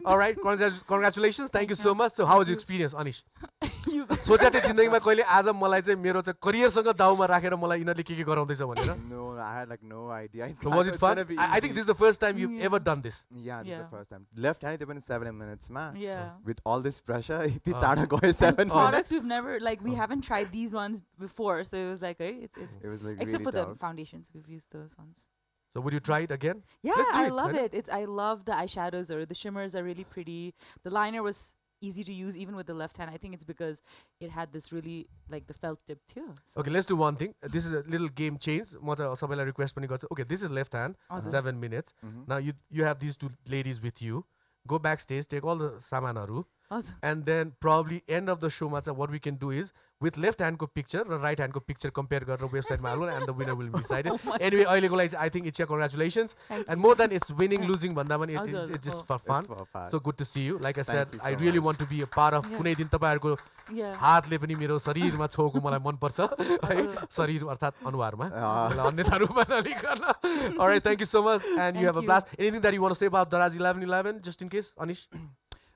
All right, congratulations. Thank you so much. So, how was your experience, Anish? You सोचे थिएँ जिन्दगीमा कहिले आज मलाई चाहिँ मेरो चाहिँ करियरसँग दाउमा राखेर मलाई यिनीहरूले के गराउँदैछ भनेर. No, I had like no idea. I So thought was it it was fun? gonna be I think easy. this is the first time you've Yeah. ever done this. Yeah, this is Yeah. the first time. Left hand, it went in 7 minutes, man. Yeah. With all this pressure, it's Oh. hard to go in 7 minutes. Products we've never we haven't tried these ones before, so it was like, it's It was like except really for the tough. foundations, we've used those ones. So would you try it again? Yeah, Let's do I it, love right? it. I love the eyeshadows, or the shimmers are really pretty. The liner was easy to use even with the left hand. I think it's because it had this really like the felt tip too. So Okay, let's do one thing. This is a little game change. म चाहिँ सबैलाई request पनि गर्छु. Okay, this is left hand. हजुर. 7 minutes. Mhm. Now you have these two ladies with you. Go backstage, take all the सामानहरू. हजुर and then probably end of the show ma what we can do is with left hand ko picture र right hand ko picture compare गरेर website मा हालौँ and the winner will be decided. Oh my Anyway, अहिलेको लागि चाहिँ I think Ichya, congratulations. Thank And you. more than it's winning, losing भन्दा पनि हजुर, it's just हो. for fun. It's for fun. So good to see you. Like I said, Thank you I so really much. want to be a part of Yeah. कुनै दिन तपाईँहरूको Yeah. हातले पनि मेरो शरीरमा छोएको मलाई मनपर्छ है शरीर अर्थात् अनुहारमा मलाई अन्यथा रूपमा नलिकन. All right, thank you so much and you Thank have a you. blast. Anything that you want to say about Daraz 11.11 just in case, Anish?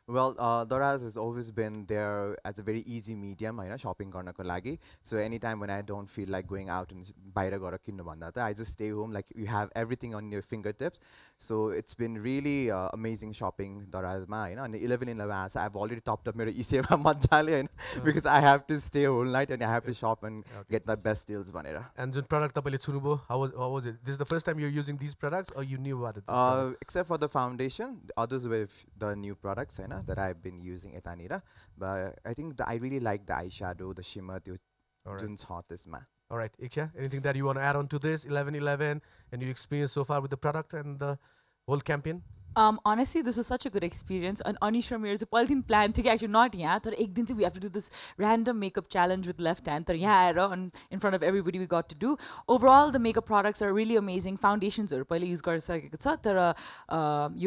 Well, Daraz has always been there as a very easy medium, shopping garnako lagi. So anytime when I don't feel like going out and baira gera kinnu bhanda ta, I just stay home. Like you have everything on your fingertips. So it's been really amazing shopping Daraz ma, and the 11.11 I've already topped up my ECM majale, because I have to stay all night and I have to shop and get my best deals bhanera. And जुन product तपाईँले छुनुभयो, how was it? This is the first time you're using these products or you knew about it? this product? Except for the foundation, the others were the new products that I've been using etanira. But I think I really like the eyeshadow, the shimmer, the All right. jun's hot is ma. All right, Iksha, anything that you want to add on to this 11.11 and your experience so far with the product and the whole campaign? Honestly, this was such a good experience. And Anish Ramir is a polythene plan to actually not but ek din se we have to do this random makeup challenge with left hand. And in front of everybody we got to do. Overall, the makeup products are really amazing. Foundations are really use you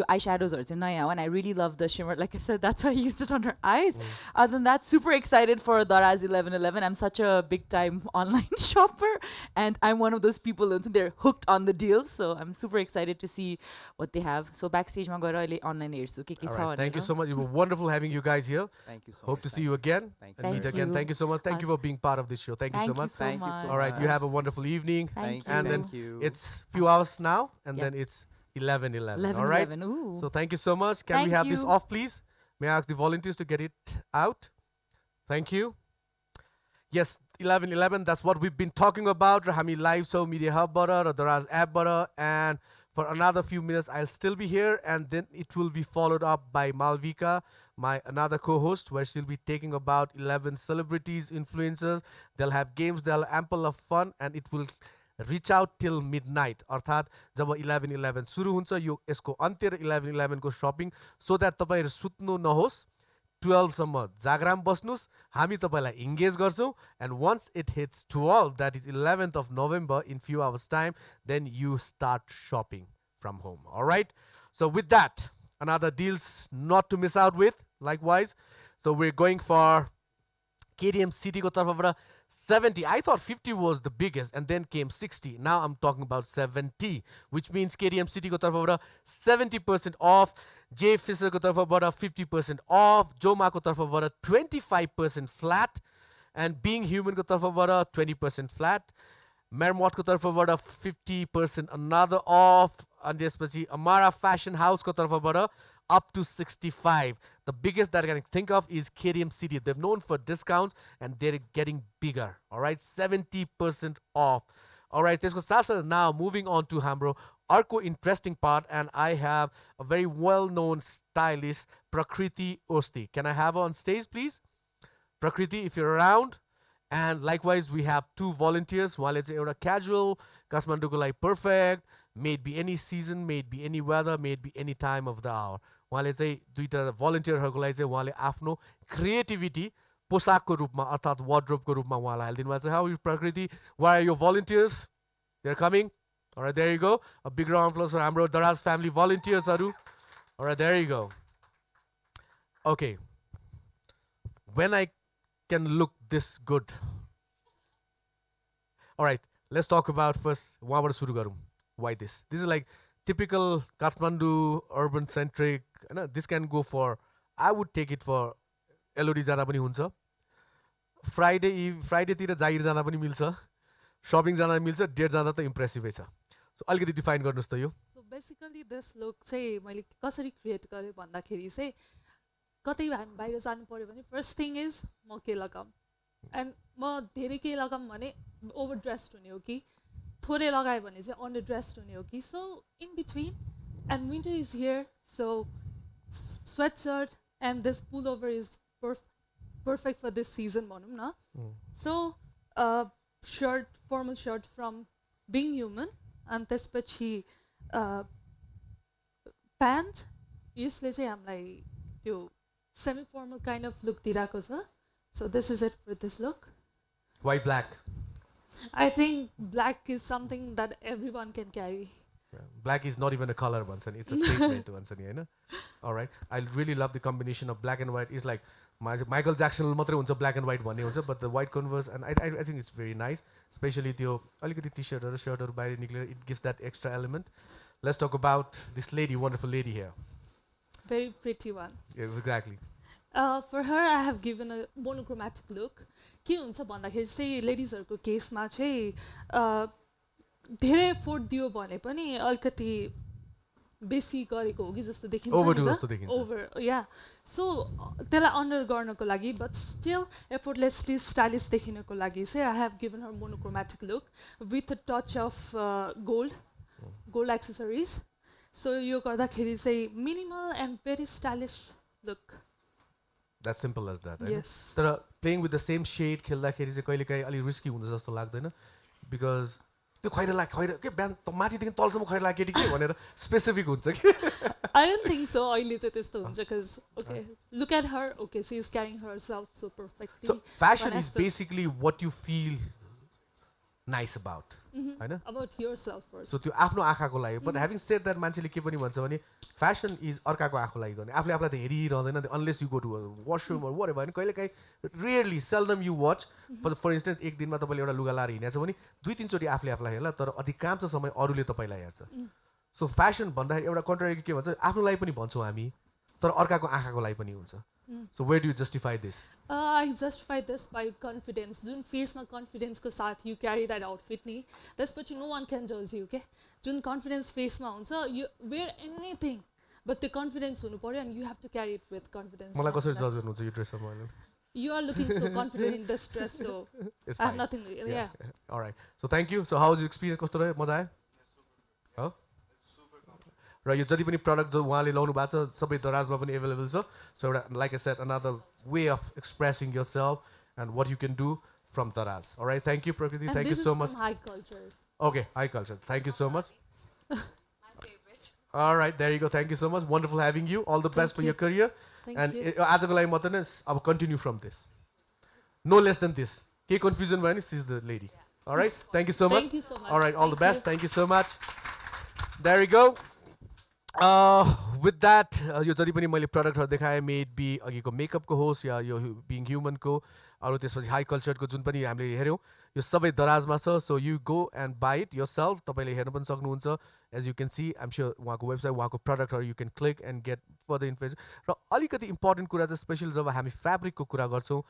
eyeshadows are and I really love the shimmer. Like I said, that's why I used it on her eyes. Other than that, super excited for Daraz 11.11. I'm such a big time online shopper, and I'm one of those people and they're hooked on the deals. So I'm super excited to see what they have. So backstage ma gaera अहिले online हेर्छु के के All छ right, thank you भनेर. so much. It was wonderful having you guys here. Thank you so Hope much. to see you again Thank and you. meet Thank again. you. Thank you so much. Thank you for being part of this show. Thank you so Thank you much. so Thank you so much. All right, you have a Yes. wonderful evening. Thank And then Thank you. it's few hours now, and Yeah. then it's 11.11. 11, All right. 11. Ooh. So thank you so much. Can we Thank have this you. off, please? May I ask the volunteers to get it out? Thank you. Yes, 11.11. That's what we've been talking about. Rahami Live So Media Hub Butter, Daraz App Butter, and for another few minutes, I'll still be here, and then it will be followed up by Malvika, my another co-host, where she'll be taking about 11 celebrities, influencers. They'll have games, they'll ample of fun, and it will reach out till midnight. अर्थात् जब 11.11 सुरु हुन्छ यो यसको अन्त्य र 11.11 को shopping so that तपाईँहरू सुत्नु नहोस् 12 सम्म जागराम बस्नुस् हामी तपाईलाई engage गर्छौं and once it hits 12 that is 11th of November in few hours time then you start shopping from home. All right, so with that another deals not to miss out with likewise. So we're going for KTM City ko tarfबाट 70. I thought 50 was the biggest and then came 60. Now I'm talking about 70, which means KTM City ko tarfबाट 70% off, J Fisher ko tarfबाट 50% off, Joma ko tarfबाट 25% flat, and Being Human ko tarfबाट 20% flat, Mermot ko tarfबाट 50% another off, and त्यसपछि Amara Fashion House ko tarfबाट up to 65. The biggest that I can think of is KTM City. They're known for discounts and they're getting bigger. All right, 70% off. All right, त्यसको साथसाथै now moving on to हाम्रो अर्को interesting part, and I have a very well-known stylist, Prakriti Osti. Can I have her on stage, please? Prakriti, if you're around. And likewise, we have two volunteers. While it's a casual, Kathmanduko like perfect, may it be any season, may it be any weather, may it be any time of the hour. While it's a duita volunteerहरुको लागि चाहिँ उहाँले आफ्नो creativity पोशाकको रूपमा अर्थात् wardrobe को रूपमा उहाँलाई हालिदिनु भएको छ. How are you, Prakriti? Why are your volunteers? They're coming. All right, there you go. A big round of applause for हाम्रो Daraz family volunteersहरु. All right, there you go. Okay. When I can look this good. All right, let's talk about first वहाँबाट सुरु गरौँ. Why this? This is like typical Kathmandu urban centric. This can go for, I would take it for LOD जाँदा पनि हुन्छ. Friday तिर जागिर जाँदा पनि मिल्छ. Shopping जाँदा मिल्छ. Date जाँदा त impressive छ. So अलिकति define गर्नुस् त यो. So basically this look चाहिँ मैले कसरी create गरेँ भन्दाखेरि चाहिँ कतै हामी बाहिर जानु पर्यो भने first thing is म के लगाऊँ and म धेरै के लगाऊँ भने over dressed हुने हो कि थोरै लगायो भने चाहिँ under dressed हुने हो कि so in between, and winter is here, so sweatshirt and this pullover is perfect for this season भनौँ न. So shirt, formal shirt from Being Human, and त्यसपछि pant यसले चाहिँ हामीलाई त्यो semi formal kind of look दिइरहेको छ so this is it for this look Why black? I think black is something that every one can carry Black is not even a color, भन्छ नि. It's a statement, भन्छ नि, होइन? All right. I really love the combination of black and white. It's like Michael Jackson मात्रै हुन्छ black and white भन्ने हुन्छ, but the white Converse, and I think it's very nice, especially त्यो अलिकति टी-सर्टहरू सर्टहरू बाहिर निक्लेर it gives that extra element. Let's talk about this lady, wonderful lady here. Very pretty one Yes, exactly. For her I have given a monochromatic look के हुन्छ भन्दाखेरि चाहिँ लेडिजहरूको केसमा चाहिँ धेरै एफोर्ट दियो भने पनि अलिकति बेसी गरेको हो कि जस्तो देखिन्छ Overdo जस्तो देखिन्छ. ओभर या सो त्यसलाई अन्डर गर्नको लागि बट स्टिल एफोर्टलेसली स्टाइलिस देखिनको लागि चाहिँ I have given her monochromatic look with a touch of gold accessories so यो गर्दाखेरि चाहिँ minimal and very stylish look That's simple as that. होइन? यस तर playing with the same shed खेल्दाखेरि चाहिँ कहिले काहीँ अलिक रिस्की हुन्छ जस्तो लाग्दैन बिकज त्यो खैर के बिहान माथिदेखि तलसम्म खैर केटी के भनेर स्पेसिफिक हुन्छ कि I don't think so. अहिले चाहिँ त्यस्तो हुन्छ because okay, look at her. Okay, she is carrying herself so perfectly. So fashion But is as the- basically what you feel nice about. होइन About yourself first. सो त्यो आफ्नो आँखाको लागि but having said that मान्छेले के पनि भन्छ भने फ्यासन इज अर्काको आँखाको लागि गर्ने आफूले आफूलाई त हेरिरहँदैन unless you go to washroom वर भयो भने कहिले काहीँ rarely seldom you watch for instance एक दिनमा तपाईँले एउटा लुगा लाएर हिँडेछ भने 2-3 चोटि आफूले आफूलाई हेर्ला तर अधिकांश समय अरूले तपाईँलाई हेर्छ सो फ्यासन भन्दाखेरि एउटा कन्ट्राडिक्ट के भन्छ आफ्नो लागि पनि भन्छौँ हामी तर अर्काको आँखाको लागि पनि हुन्छ so where do you justify this I justify this by confidence. जुन फेसमा कन्फिडेन्सको साथ यु क्यारी द्याट आउटफिट नि त्यसपछि नो वान क्यान जज यु के जुन कन्फिडेन्स फेसमा हुन्छ यु वेयर एनिथिङ बट त्यो कन्फिडेन्स हुनु पऱ्यो and you have to carry it with confidence मलाई कसरी जज गर्नुहुन्छ यो ड्रेसमा मैले you are looking so confident in this dress so It's I have fine. Nothing yeah Alright. So thank you. So how was your experience? कस्तो रह्यो मजा आयो हो र यो जति पनि प्रडक्ट जो उहाँले लाउनु भएको छ सबै दराजमा पनि एभाइलेबल छ सो एउटा like I said another way of expressing yourself and what you can do from Daraz alright thank you Prakriti and thank you this is so from much high culture okay high culture thank you so much Alright, there you go. Thank you so much. Wonderful having you. All the best for you. your career. Thank And you. आजको लागि मात्र नै अब continue from this. No less than this. केही confusion भयो भने she's the lady. Alright, thank you so much. Thank you so much. Alright, all the Thank best. Thank you so much. There you go. With that, यो जति पनि मैले प्रडक्टहरू देखाएँ may it be अघिको मेकअपको होस् या यो बिङ ह्युमनको अरू त्यसपछि हाई कल्चरको जुन पनि हामीले हेऱ्यौँ यो सबै दराजमा छ so you go and buy it yourself तपाईँले हेर्न पनि सक्नुहुन्छ as you can see I'm sure उहाँको वेबसाइट उहाँको प्रडक्टहरू you can click and get further information र अलिकति इम्पोर्टेन्ट कुरा चाहिँ स्पेसली जब हामी फेब्रिकको कुरा गर्छौँ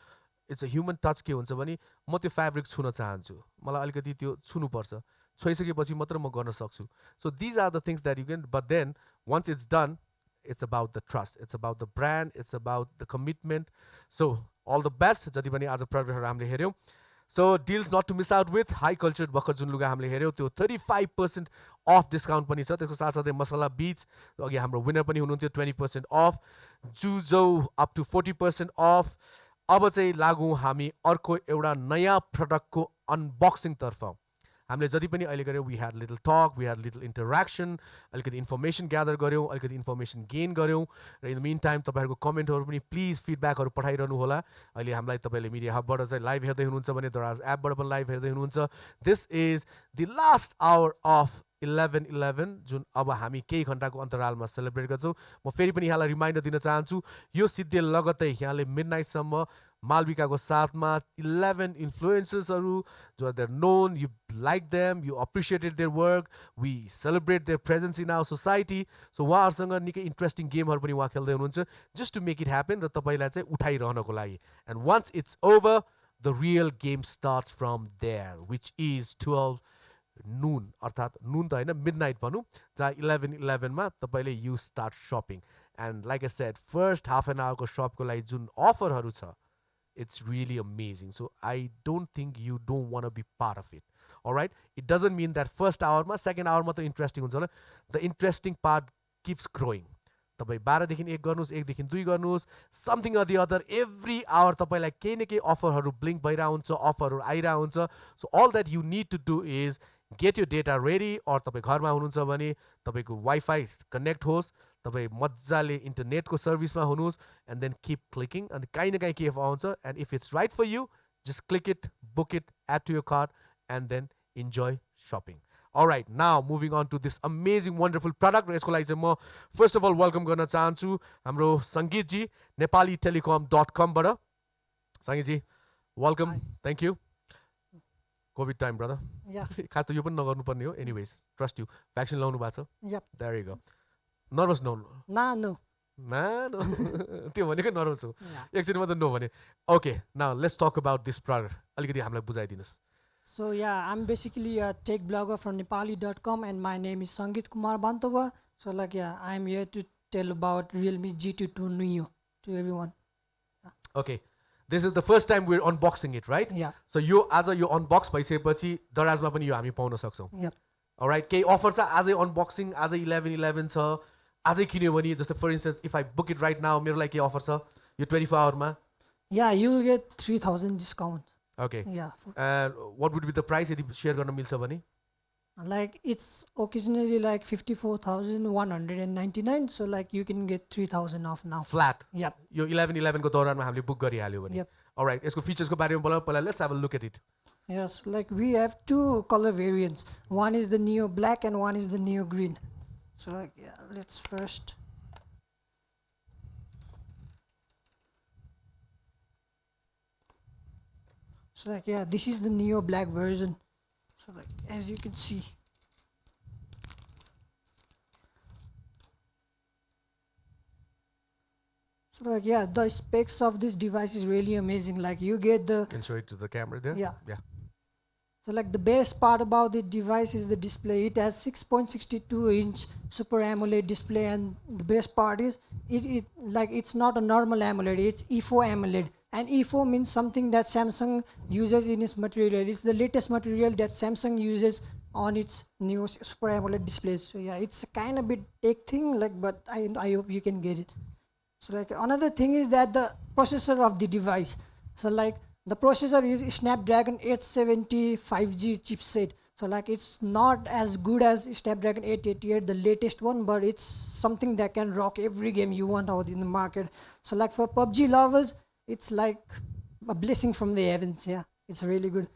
इट्स अ ह्युमन टच के हुन्छ भने म त्यो फेब्रिक छुन चाहन्छु मलाई अलिकति त्यो छुनुपर्छ छोइसकेपछि मात्र म गर्न सक्छु so these are the things that you can but then once it's done, it's about the trust. It's about the brand. It's about the commitment. So, all the best. जति पनि आज प्रोडक्टहरू हामीले हेऱ्यौँ so deals not to miss out with high culture भर्खर जुन लुगा हामीले हेऱ्यौँ त्यो 35% अफ डिस्काउन्ट पनि छ त्यसको साथसाथै मसला बिच अघि हाम्रो विनर पनि हुनुहुन्थ्यो 20% अफ जुजो अप टु 40% अफ अब चाहिँ लागौँ हामी अर्को एउटा नयाँ प्रडक्टको अनबक्सिङतर्फ हामीले जति पनि अहिले गऱ्यौँ we had little talk we had little interaction अलिकति इन्फर्मेसन ग्यादर गऱ्यौँ अलिकति इन्फर्मेसन गेन गऱ्यौँ र इन द मिन टाइम तपाईँहरूको कमेन्टहरू पनि प्लिज फिडब्याकहरू पठाइरहनु होला अहिले हामीलाई तपाईँले मिडिया हबबाट चाहिँ लाइभ हेर्दै हुनुहुन्छ भने दराज एपबाट पनि लाइभ हेर्दै हुनुहुन्छ this is the last hour of 11-11 जुन अब हामी केही घन्टाको अन्तरालमा सेलिब्रेट गर्छौँ म फेरि पनि यहाँलाई रिमाइन्डर दिन चाहन्छु यो सिद्धि लगत्तै यहाँले मिडनाइटसम्म मालविकाको साथमा 11 इन्फ्लुएन्सर्सहरू जो they're known you like them you appreciated their work we celebrate their presence in our society so उहाँहरूसँग निकै इन्ट्रेस्टिङ गेमहरू पनि उहाँ खेल्दै हुनुहुन्छ just to make it happen र तपाईँलाई चाहिँ उठाइरहनको लागि and once it's over the real game starts from there which is 12 noon अर्थात् नुन त होइन मिडनाइट भनौँ जहाँ 11-11मा तपाईँले you start shopping and like I said first half an आवरको सपको लागि जुन अफरहरू छ it's really amazing. So I don't think you don't want to be part of it. All right. It doesn't mean that first hour ma second hour ma interesting हुन्छ the interesting part keeps growing. तपाईँ 12 देखि 1 गर्नुहोस् 1 देखि 2 गर्नुहोस् something or the other every hour तपाईँलाई केही न केही अफरहरू ब्लिङ्क भइरहेको हुन्छ अफरहरू आइरहेको हुन्छ so all that you need to do is get your data ready or तपाईँ घरमा हुनुहुन्छ भने तपाईँको वाइफाई कनेक्ट होस् तपाईँ मजाले इन्टरनेटको सर्भिसमा हुनुहोस् एन्ड देन किप क्लिकिङ अनि काहीँ न काहीँ के आउँछ and if it's right for you just click it book it add to your card and then enjoy shopping alright now moving on to this amazing wonderful product र यसको लागि चाहिँ म फर्स्ट अफ अल वेलकम गर्न चाहन्छु हाम्रो सङ्गीतजी नेपाली टेलिकम.com बाट सङ्गीतजी welcome thank you covid time brother खास त यो पनि नगर्नुपर्ने हो एनिवेज ट्रस्ट यु भ्याक्सिन लाउनु भएको छ there you go nervous no त्यो भनेकै नर्भस हो एकचोटि मात्रै नो भने okay now let's talk about this product अलिकति हामीलाई बुझाइदिनुहोस् So yeah, I'm basically a tech blogger from Nepali.com and my name is Sangeet Kumar Bantova. So like yeah, I'm here to tell about Realme GT2 Neo to everyone. Okay, this is the first time we're unboxing it, right? Yeah. So यो आज यो unbox भइसकेपछि दराजमा पनि यो हामी पाउन सक्छौँ. Yep. Alright, केही अफर छ आजै अनबक्सिङ आजै 11/11 छ आजै किन्यो भने जस्तै for instance if I book it right now मेरो लागि के अफर छ यो 24 आवरमा Yeah, you'll get 3,000 discount. Okay. Yeah. What would be the price यदि शेयर गर्न मिल्छ भने Like it's occasionally like 54,199. So like you can get 3,000 off now. Flat. Yep. यो 11/11 को दौरानमा हामीले बुक गरिहाल्यो भने Yep. Alright, यसको फिचर्सको बारेमा बोलाउँ पहिला let's have a look at it. Yes, like we have two color variants. One is the Neo Black and one is the Neo Green. So like yeah, let's first. So like yeah, this is the Neo Black version. So like as you can see. So like yeah, the specs of this device is really amazing. Like you get the Can show it to the camera there. Yeah. Yeah. So like the best part about the device is the display. It has 6.62-inch Super AMOLED display, and the best part is it like it's not a normal AMOLED. It's E4 AMOLED, and E4 means something that Samsung uses in its material. It's the latest material that Samsung uses on its new Super AMOLED displays. So yeah, it's a kind of bit tech thing, like, but I hope you can get it. So like another thing is that the processor of the device. So like the processor is Snapdragon 870 5G chipset. So like it's not as good as Snapdragon 888, the latest one, but it's something that can rock every game you want out in the market. So like for PUBG lovers, it's like a blessing from the heavens. Yeah, it's really good.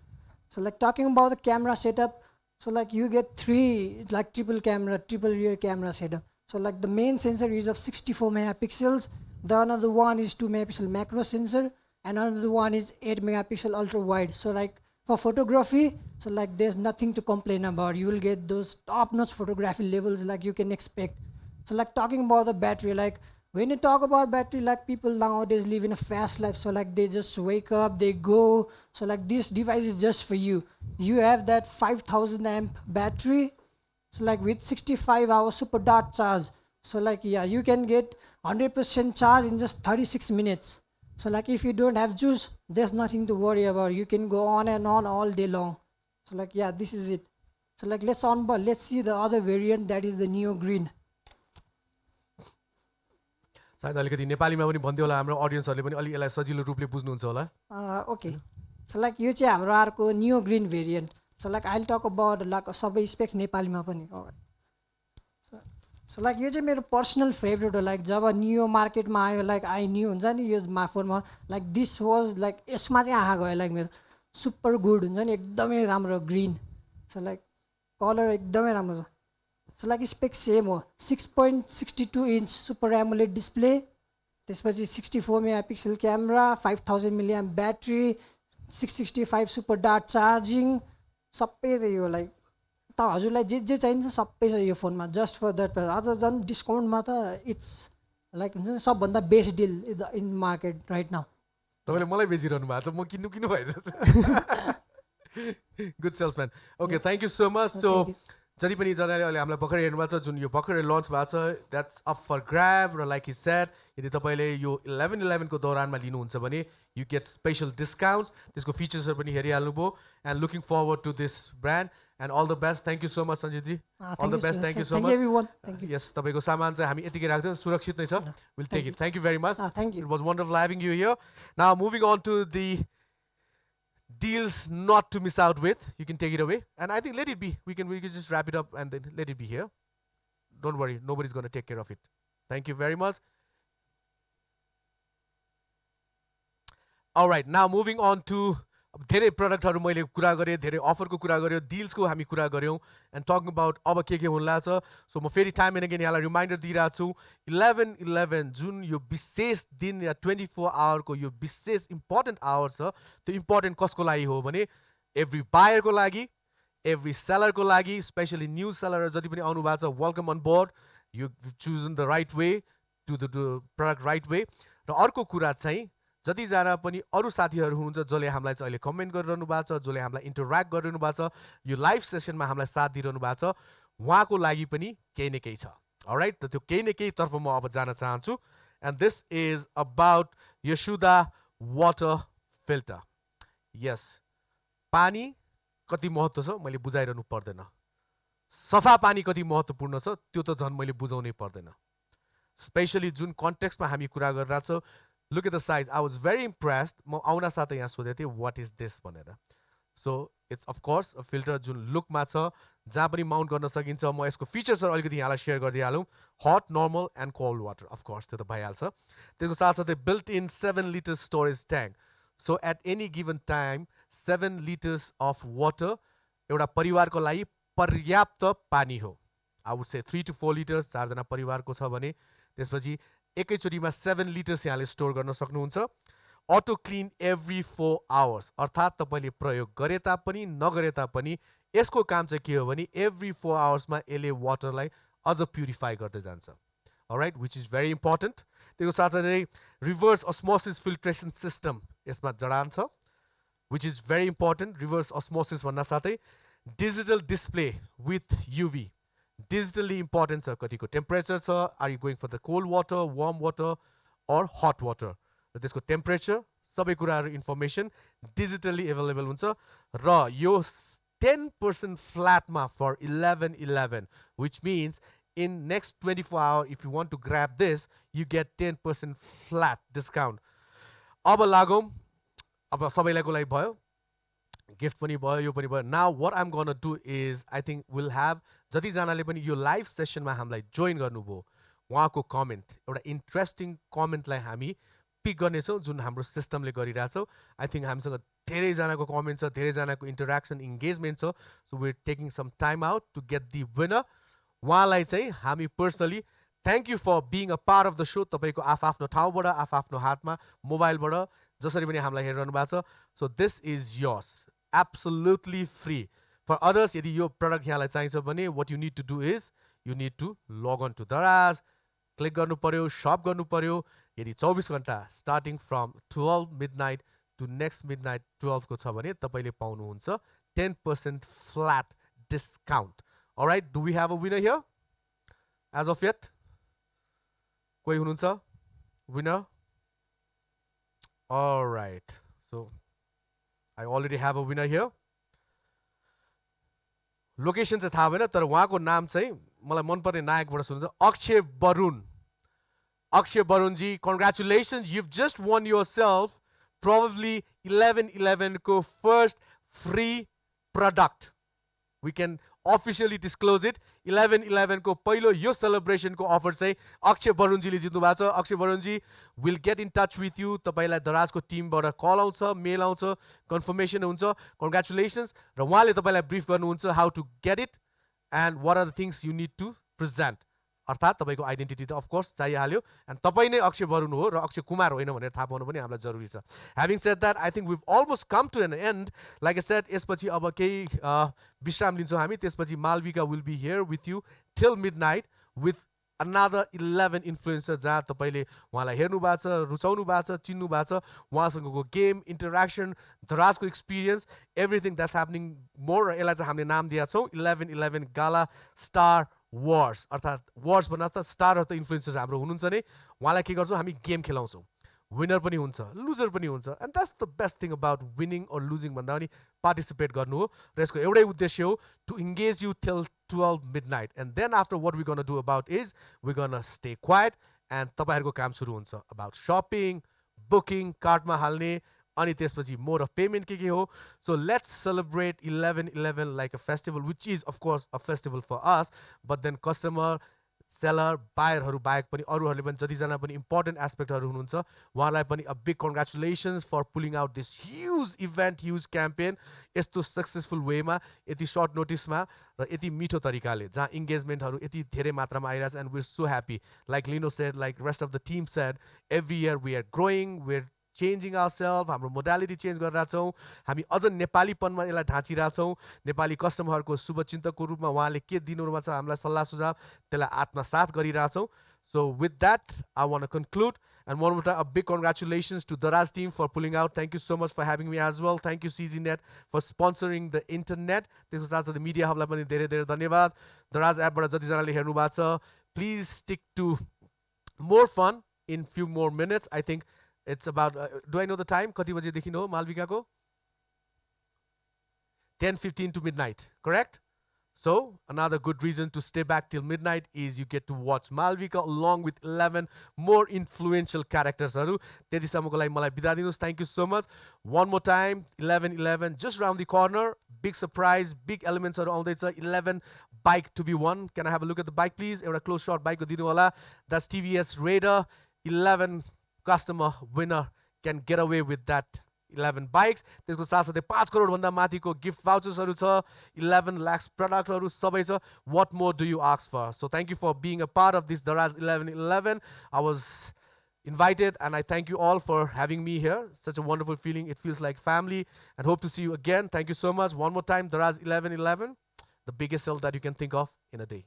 So like talking about the camera setup, so like you get three like triple rear camera setup. So like the main sensor is of 64 megapixels. The another one is 2 megapixel macro sensor, and another one is 8 megapixel ultra wide. So like for photography, so like there's nothing to complain about. You will get those top-notch photography levels like you can expect. So like talking about the battery, like when you talk about battery, like people nowadays live in a fast life. So like they just wake up, they go. So like this device is just for you. You have that 5,000 amp battery. So like with 65 hours super dart charge. So like yeah, you can get 100% charge in just 36 minutes. So like if you don't have juice, there's nothing to worry about. You can go on and on all day long. So like yeah, this is it. So like let's see the other variant, that is the Neo Green. सायद अलिकति नेपालीमा पनि भन्दै होला हाम्रो ऑडियन्सहरुले पनि अलि यसलाई सजिलो रूपले बुझ्नुहुन्छ होला Okay. So like यो चाहिँ हाम्रो अर्को Neo Green variant. So like I'll talk about like सबै स्पेक्स नेपालीमा पनि. So like यो चाहिँ मेरो पर्सनल फेभरेट हो. लाइक जब नियो मार्केटमा आयो, लाइक आई न्यू हुन्छ नि यो फोनमा, लाइक दिस वाज लाइक यसमा चाहिँ आँखा गयो. लाइक मेरो सुपर गुड हुन्छ नि, एकदमै राम्रो ग्रिन. सो लाइक कलर एकदमै राम्रो छ. सो लाइक स्पेक्स सेम हो. 6.62 इन्च सुपर एमोलेड डिस्प्ले, त्यसपछि 64 megapixel camera, 5000 milliamp battery, 665 super dart charging, सबै यो लाइक त हजुरलाई जे जे चाहिन्छ सबै छ यो फोनमा. जस्ट फर द्याट अझ झन् डिस्काउन्टमा त इट्स लाइक हुन्छ नि सबभन्दा best deal in market right now. तपाईँले मलाई बेचिरहनु भएको छ, म किन्नु भइरहेछ. Good salesman. Okay, thank you so much. So जति पनि जनाले अहिले हामीलाई भर्खरै हेर्नु भएको छ, जुन यो भर्खरै लन्च भएको छ, द्याट्स अप फर ग्राब. र लाइक हि सेड, यदि तपाईँले यो 11/11 को दौरानमा लिनुहुन्छ भने यु गेट स्पेसल डिस्काउन्ट्स. त्यसको फिचर्सहरू पनि हेरिहाल्नुभयो. And looking forward to this brand and all the best. Thank you so much सञ्जितजी. All the best. Thank you so much. Yes, तपाईँको सामान चाहिँ हामी यतिकै राख्दैनौँ, सुरक्षित नै छ. Will take it. Thank you very much. It was wonderful having you here. Now moving on to the deals not to miss out with. You can take it away, and I think let it be. We can just wrap it up and then let it be here. Don't worry, nobody's going to take care of it. Thank you very much. All right, now moving on to धेरै प्रडक्टहरू मैले कुरा गरेँ, धेरै अफरको कुरा गऱ्यो, डिल्सको हामी कुरा गऱ्यौँ, एन्ड टकिङ अबाउट अब के हुनला छ. सो म फेरि टाइम एन्ड अगेन यहाँलाई रिमाइन्डर दिइरहेको छु, 11/11 जुन यो विशेष दिन या 24 आवरको यो विशेष इम्पोर्टेन्ट आवर छ, त्यो इम्पोर्टेन्ट कसको लागि हो भने एभ्री बायरको लागि, एभ्री सेलरको लागि, स्पेसली न्यू सेलर जति पनि आउनु भएको छ, welcome on board. You choose the right way to the product right way. र अर्को कुरा चाहिँ जतिजना पनि अरू साथीहरू हुनुहुन्छ जसले हामीलाई चाहिँ अहिले कमेन्ट गरिरहनु भएको छ, जसले हामीलाई इन्टरेक्ट गरिरहनु भएको छ, यो लाइभ सेसनमा हामीलाई साथ दिइरहनु भएको छ, उहाँको लागि पनि केही न केही छ. अलराइट, त त्यो केही न केही तर्फ म अब जान चाहन्छु. And this is about Yashuda water filter. Yes, पानी कति महत्त्व छ मैले बुझाइरहनु पर्दैन. सफा पानी कति महत्त्वपूर्ण छ त्यो त झन् मैले बुझाउनै पर्दैन. स्पेसली जुन कन्टेक्स्टमा हामी कुरा गरिरहेको छौँ. Look at the size. I was very impressed. म आउन साथै यहाँ सोधेको थिएँ what is this भनेर. So it's of course a filter जुन लुकमा छ, जहाँ पनि माउन्ट गर्न सकिन्छ. म यसको फिचर्सहरू अलिकति यहाँलाई सेयर गरिदिइहालौँ. Hot, normal and cold water. Of course त्यो त भइहाल्छ. त्यसको साथसाथै built in 7 litre storage tank. So at any given time 7 litres of water एउटा परिवारको लागि पर्याप्त पानी हो. I would say 3 to 4 litres, 4 जना परिवारको छ भने त्यसपछि एकैचोटिमा 7 लिटर्स यहाँले स्टोर गर्न सक्नुहुन्छ. अटो क्लिन एभ्री 4 आवर्स, अर्थात् तपाईँले प्रयोग गरे तापनि नगरे तापनि यसको काम चाहिँ के हो भने एभ्री 4 आवर्समा यसले वाटरलाई अझ प्युरिफाई गर्दै जान्छ. Alright, which is very important. त्यसको साथसाथै रिभर्स अस्मोसिस फिल्ट्रेसन सिस्टम यसमा जडान छ, which is very important. Reverse osmosis भन्दा साथै digital display with UV. Digitally important छ. कतिको टेम्परेचर छ, are you going for the cold water, warm water or hot water, र त्यसको टेम्परेचर सबै कुराहरू इन्फर्मेसन डिजिटली एभाइलेबल हुन्छ. र यो 10% फ्ल्याटमा for 11/11, which means in next 24 hour if you want to grab this you get 10% flat discount. अब लागौँ, अब सबैलाईको लागि भयो, गिफ्ट पनि भयो, यो पनि भयो. Now what I'm gonna do is I think will have जतिजनाले पनि यो लाइभ सेसनमा हामीलाई जोइन गर्नुभयो उहाँको कमेन्ट, एउटा इन्ट्रेस्टिङ कमेन्टलाई हामी पिक गर्नेछौँ जुन हाम्रो सिस्टमले गरिरहेछौँ. आई थिङ्क हामीसँग धेरैजनाको कमेन्ट छ, धेरैजनाको इन्टरेक्सन इङ्गेजमेन्ट छ. So we are taking some time out to get the winner. उहाँलाई चाहिँ हामी personally thank you for being a part of the show. तपाईँको आफ्नो ठाउँबाट, आफ्नो हातमा, मोबाइलबाट जसरी पनि हामीलाई हेरिरहनु भएको छ. So this is yours, absolutely free. For others यदि यो प्रडक्ट यहाँलाई चाहिन्छ भने what you need to do is you need to log on to Daraz, click गर्नु पर्यो, सप गर्नु पर्यो. यदि 24 घन्टा starting from 12 midnight to next midnight 12 को छ भने तपाईँले पाउनुहुन्छ 10% flat discount. Alright, do we have a winner here as of yet? कोही हुनुहुन्छ winner? Alright, so I already have a winner here. Location चाहिँ थाहा भएन, तर उहाँको नाम चाहिँ मलाई मनपर्ने नायकबाट सुन्छ, अक्षय बरुण. अक्षय बरुणजी, congratulations, you've just won yourself probably 11/11 को first free product. We can officially disclose it. 11/11 को पहिलो यो सेलिब्रेसनको अफर चाहिँ अक्षय बरुणजीले जित्नु भएको छ. अक्षय बरुणजी, will get in touch with you. तपाईँलाई दराजको टिमबाट कल आउँछ, मेल आउँछ, कन्फर्मेसन हुन्छ. कङ्ग्रेचुलेसन्स. र उहाँले तपाईँलाई ब्रिफ गर्नुहुन्छ how to get it and what are the things you need to present. अर्थात् तपाईँको आइडेन्टिटी त अफकोर्स चाहिहाल्यो, एन्ड तपाईँ नै अक्षय बरुण हो र अक्षय कुमार होइन भनेर थाहा पाउनु पनि हामीलाई जरुरी छ. Having said that, I think we've almost come to an end. Like I said, यसपछि अब केही विश्राम लिन्छौँ हामी. त्यसपछि Malvika will be here with you till midnight with another 11 influencer, जहाँ तपाईँले उहाँलाई हेर्नु भएको छ, रुचाउनु भएको छ, चिन्नु भएको छ. उहाँसँगको गेम, इन्टरेक्सन, दराजको experience, everything that's happening more. यसलाई चाहिँ हामीले नाम दिएका छौँ 11/11 गाला स्टार वार्स. अर्थात् वार्स भन्दा त स्टार अफ द इन्फ्लुएन्सर्स हाम्रो हुनुहुन्छ नै. उहाँलाई के गर्छौँ हामी, गेम खेलाउँछौँ. विनर पनि हुन्छ, लुजर पनि हुन्छ. And that's the best thing about winning or losing भन्दा पनि पार्टिसिपेट गर्नु हो. र यसको एउटै उद्देश्य हो, to engage you till 12 midnight. And then after what we gonna do about is we gonna stay quiet. एन्ड तपाईँहरूको काम सुरु हुन्छ अबाउट सपिङ, बुकिङ, कार्टमा हाल्ने, अनि त्यसपछि मोड अफ पेमेन्ट के हो. So let's celebrate 11/11 like a festival, which is of course a festival for us, but then customer seller बायरहरू बाहेक पनि अरूहरूले पनि जतिजना पनि इम्पोर्टेन्ट एस्पेक्टहरू हुनुहुन्छ उहाँलाई पनि a big congratulations for pulling out this huge event huge campaign यस्तो सक्सेसफुल वेमा यति सर्ट नोटिसमा र यति मिठो तरिकाले जहाँ इङ्गेजमेन्टहरू यति धेरै मात्रामा आइरहेछ and we are so happy like Lino said like rest of the team said every year we are growing we are changing our self हाम्रो मोडालिटी चेन्ज गरिरहेछौँ हामी अझ नेपालीपनमा यसलाई ढाँचिरहेछौँ नेपाली कस्टमरहरूको शुभचिन्तकको रूपमा उहाँले के दिनुहुँमा छ हामीलाई सल्लाह सुझाव त्यसलाई आत्मसात गरिरहेछौँ so with that I one conclude and one more time, a big congratulations to Daraz team for pulling out. Thank you so much for having me as well. Thank you CZNet for sponsoring the internet. त्यसको साथसाथै media हबलाई पनि धेरै धेरै धन्यवाद दराज एपबाट जतिजनाले हेर्नु भएको छ please stick to more fun in few more minutes I think It's about, do I know the time? कति बजेदेखि हो मालविकाको 10:15 to midnight, correct? So, another good reason to stay back till midnight is you get to watch Malvika along with 11 more influential characters. त्यतिसम्मको लागि मलाई बिदा दिनुहोस्. Thank you so much. One more time, 11:11, just around the corner. Big surprise, big elements आउँदैछ. 11 bike to be won. Can I have a look at the bike, please? एउटा close shot bike को दिनु होला. That's TVS Raider. 11 customer winner can get away with that 11 bikes. त्यसको साथसाथै 5 करोड भन्दा माथिको gift भाउचर्सहरू छ 11 lakhs प्रडक्टहरू सबै छ. What more do you ask for? So thank you for being a part of this Daraz 11.11. I was invited and I thank you all for having me here. Such a wonderful feeling. It feels like family and hope to see you again. Thank you so much. One more time, Daraz 11.11, the biggest sale that you can think of in a day.